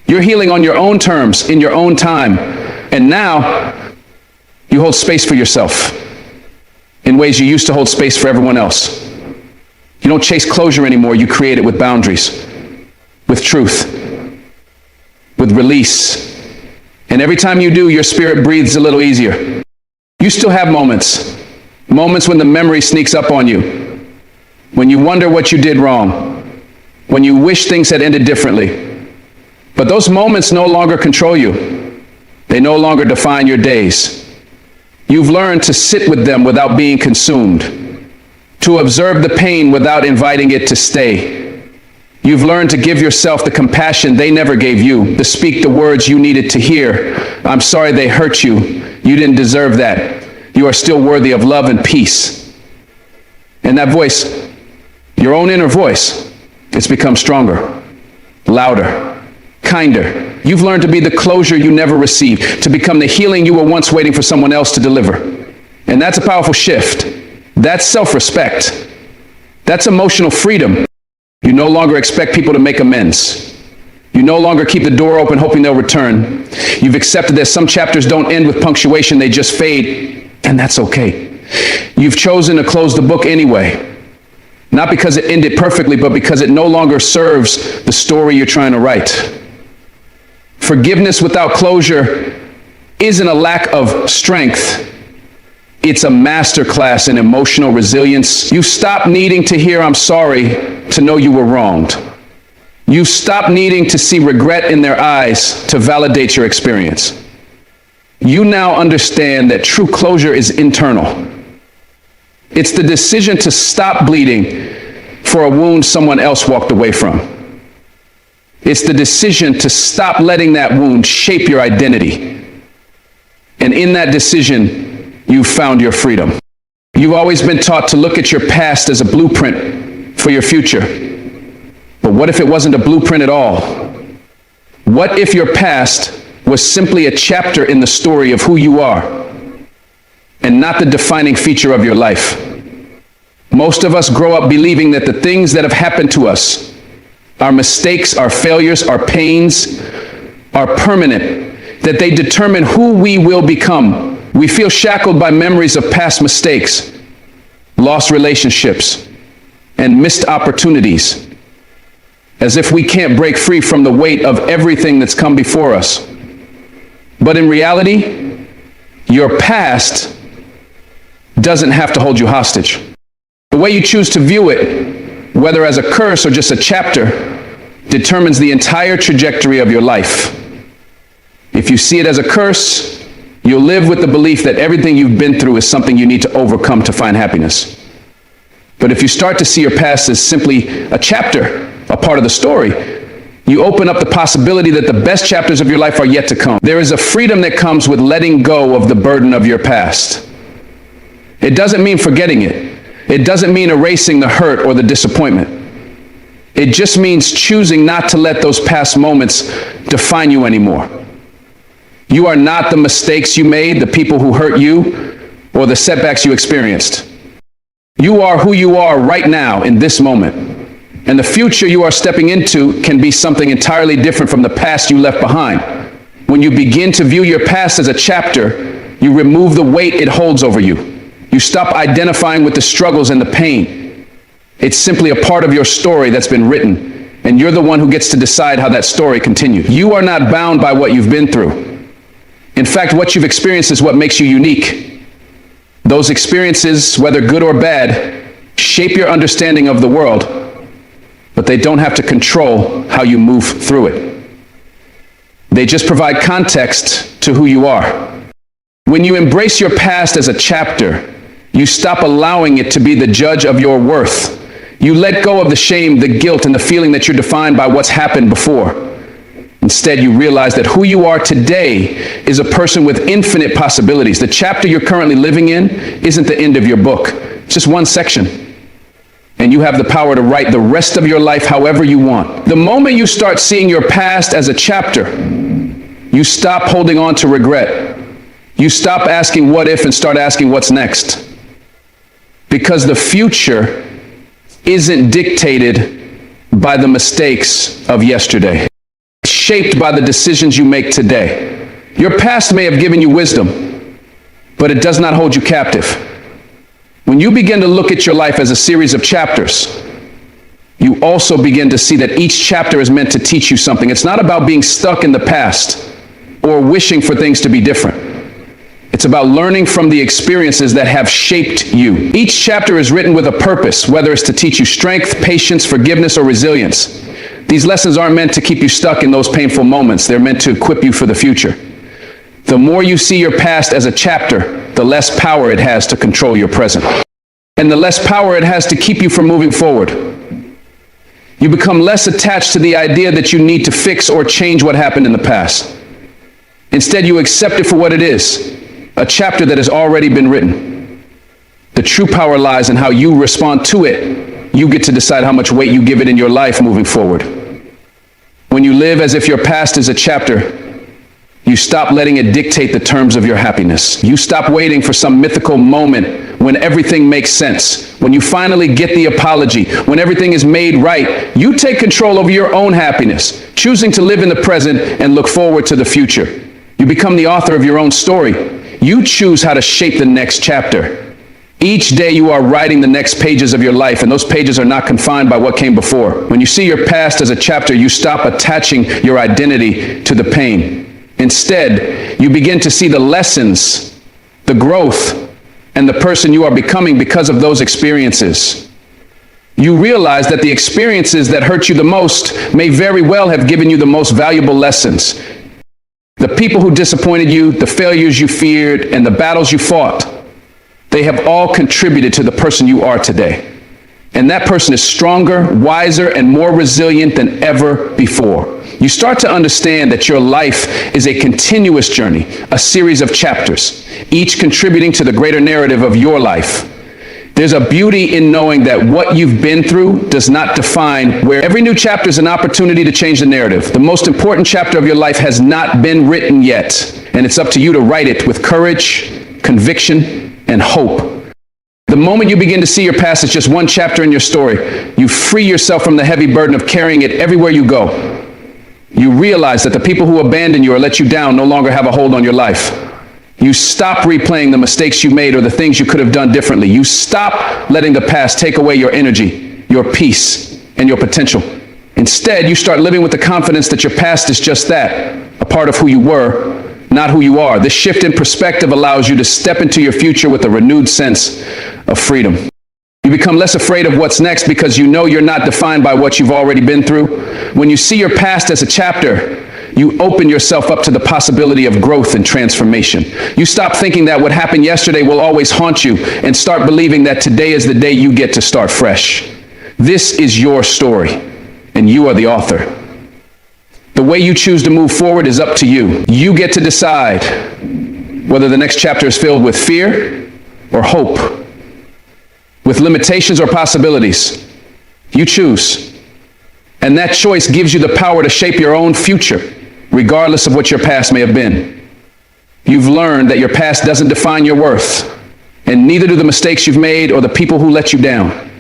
You're healing on your own terms, in your own time. And now, you hold space for yourself in ways you used to hold space for everyone else. You don't chase closure anymore. You create it with boundaries, with truth, with release. And every time you do, your spirit breathes a little easier. You still have moments when the memory sneaks up on you, when you wonder what you did wrong, when you wish things had ended differently. But those moments no longer control you. They no longer define your days. You've learned to sit with them without being consumed, to observe the pain without inviting it to stay. You've learned to give yourself the compassion they never gave you, to speak the words you needed to hear. I'm sorry they hurt you. You didn't deserve that. You are still worthy of love and peace. And that voice, your own inner voice, it's become stronger, louder, kinder. You've learned to be the closure you never received, to become the healing you were once waiting for someone else to deliver. And that's a powerful shift. That's self-respect. That's emotional freedom. You no longer expect people to make amends. You no longer keep the door open hoping they'll return. You've accepted that some chapters don't end with punctuation, they just fade, and that's okay. You've chosen to close the book anyway. Not because it ended perfectly, but because it no longer serves the story you're trying to write. Forgiveness without closure isn't a lack of strength. It's a masterclass in emotional resilience. You stop needing to hear "I'm sorry" to know you were wronged. You stop needing to see regret in their eyes to validate your experience. You now understand that true closure is internal. It's the decision to stop bleeding for a wound someone else walked away from. It's the decision to stop letting that wound shape your identity. And in that decision, you've found your freedom. You've always been taught to look at your past as a blueprint for your future. But what if it wasn't a blueprint at all? What if your past was simply a chapter in the story of who you are and not the defining feature of your life? Most of us grow up believing that the things that have happened to us, our mistakes, our failures, our pains, are permanent, that they determine who we will become. We feel shackled by memories of past mistakes, lost relationships, and missed opportunities, as if we can't break free from the weight of everything that's come before us. But in reality, your past doesn't have to hold you hostage. The way you choose to view it, whether as a curse or just a chapter, determines the entire trajectory of your life. If you see it as a curse, you'll live with the belief that everything you've been through is something you need to overcome to find happiness. But if you start to see your past as simply a chapter, a part of the story, you open up the possibility that the best chapters of your life are yet to come. There is a freedom that comes with letting go of the burden of your past. It doesn't mean forgetting it. It doesn't mean erasing the hurt or the disappointment. It just means choosing not to let those past moments define you anymore. You are not the mistakes you made, the people who hurt you, or the setbacks you experienced. You are who you are right now in this moment. And the future you are stepping into can be something entirely different from the past you left behind. When you begin to view your past as a chapter, you remove the weight it holds over you. You stop identifying with the struggles and the pain. It's simply a part of your story that's been written, and you're the one who gets to decide how that story continues. You are not bound by what you've been through. In fact, what you've experienced is what makes you unique. Those experiences, whether good or bad, shape your understanding of the world, but they don't have to control how you move through it. They just provide context to who you are. When you embrace your past as a chapter, you stop allowing it to be the judge of your worth. You let go of the shame, the guilt, and the feeling that you're defined by what's happened before. Instead, you realize that who you are today is a person with infinite possibilities. The chapter you're currently living in isn't the end of your book. It's just one section. And you have the power to write the rest of your life however you want. The moment you start seeing your past as a chapter, you stop holding on to regret. You stop asking what if and start asking what's next. Because the future isn't dictated by the mistakes of yesterday. It's shaped by the decisions you make today. Your past may have given you wisdom, but it does not hold you captive. When you begin to look at your life as a series of chapters, you also begin to see that each chapter is meant to teach you something. It's not about being stuck in the past or wishing for things to be different. It's about learning from the experiences that have shaped you. Each chapter is written with a purpose, whether it's to teach you strength, patience, forgiveness, or resilience. These lessons aren't meant to keep you stuck in those painful moments. They're meant to equip you for the future. The more you see your past as a chapter, the less power it has to control your present. And the less power it has to keep you from moving forward. You become less attached to the idea that you need to fix or change what happened in the past. Instead, you accept it for what it is. A chapter that has already been written. The true power lies in how you respond to it. You get to decide how much weight you give it in your life moving forward. When you live as if your past is a chapter, you stop letting it dictate the terms of your happiness. You stop waiting for some mythical moment when everything makes sense. When you finally get the apology, when everything is made right, you take control over your own happiness, choosing to live in the present and look forward to the future. You become the author of your own story. You choose how to shape the next chapter. Each day you are writing the next pages of your life, and those pages are not confined by what came before. When you see your past as a chapter, you stop attaching your identity to the pain. Instead, you begin to see the lessons, the growth, and the person you are becoming because of those experiences. You realize that the experiences that hurt you the most may very well have given you the most valuable lessons. The people who disappointed you, the failures you feared, and the battles you fought, they have all contributed to the person you are today. And that person is stronger, wiser, and more resilient than ever before. You start to understand that your life is a continuous journey, a series of chapters, each contributing to the greater narrative of your life. There's a beauty in knowing that what you've been through does not define where. Every new chapter is an opportunity to change the narrative. The most important chapter of your life has not been written yet, and it's up to you to write it with courage, conviction, and hope. The moment you begin to see your past as just one chapter in your story, you free yourself from the heavy burden of carrying it everywhere you go. You realize that the people who abandon you or let you down no longer have a hold on your life. You stop replaying the mistakes you made or the things you could have done differently. You stop letting the past take away your energy, your peace, and your potential. Instead, you start living with the confidence that your past is just that, a part of who you were, not who you are. This shift in perspective allows you to step into your future with a renewed sense of freedom. You become less afraid of what's next because you know you're not defined by what you've already been through. When you see your past as a chapter, you open yourself up to the possibility of growth and transformation. You stop thinking that what happened yesterday will always haunt you and start believing that today is the day you get to start fresh. This is your story, and you are the author. The way you choose to move forward is up to you. You get to decide whether the next chapter is filled with fear or hope, with limitations or possibilities. You choose. And that choice gives you the power to shape your own future, regardless of what your past may have been. You've learned that your past doesn't define your worth, and neither do the mistakes you've made or the people who let you down.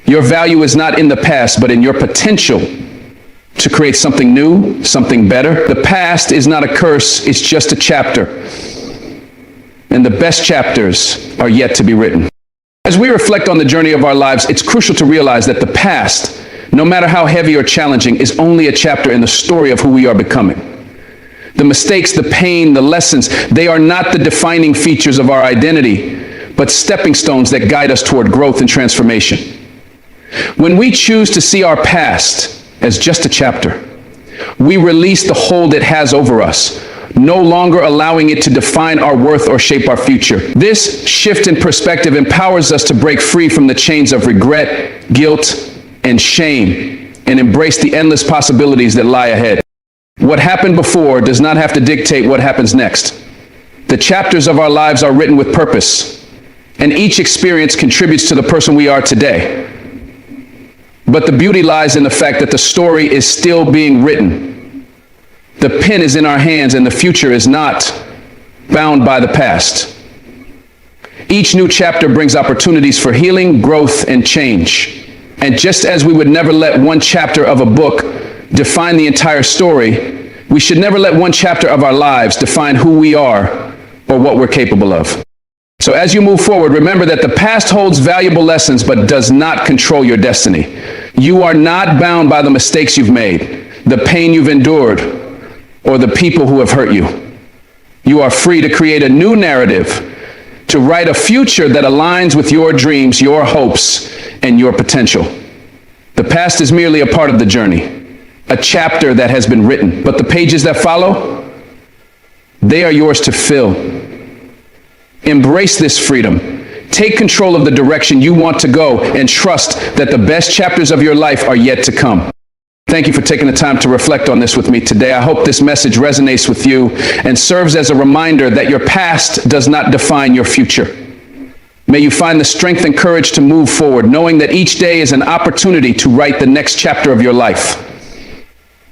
Your value is not in the past, but in your potential to create something new, something better. The past is not a curse, it's just a chapter. And the best chapters are yet to be written. As we reflect on the journey of our lives, it's crucial to realize that the past, no matter how heavy or challenging, is only a chapter in the story of who we are becoming. The mistakes, the pain, the lessons, they are not the defining features of our identity, but stepping stones that guide us toward growth and transformation. When we choose to see our past as just a chapter, we release the hold it has over us, no longer allowing it to define our worth or shape our future. This shift in perspective empowers us to break free from the chains of regret, guilt, and shame, and embrace the endless possibilities that lie ahead. What happened before does not have to dictate what happens next. The chapters of our lives are written with purpose, and each experience contributes to the person we are today. But the beauty lies in the fact that the story is still being written. The pen is in our hands, and the future is not bound by the past. Each new chapter brings opportunities for healing, growth, and change. And just as we would never let one chapter of a book define the entire story, we should never let one chapter of our lives define who we are or what we're capable of. So as you move forward, remember that the past holds valuable lessons but does not control your destiny. You are not bound by the mistakes you've made, the pain you've endured, or the people who have hurt you. You are free to create a new narrative, to write a future that aligns with your dreams, your hopes, and your potential. The past is merely a part of the journey, a chapter that has been written, but the pages that follow, they are yours to fill. Embrace this freedom. Take control of the direction you want to go and trust that the best chapters of your life are yet to come. Thank you for taking the time to reflect on this with me today. I hope this message resonates with you and serves as a reminder that your past does not define your future. May you find the strength and courage to move forward, knowing that each day is an opportunity to write the next chapter of your life.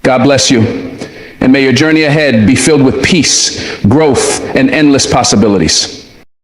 God bless you, and may your journey ahead be filled with peace, growth, and endless possibilities.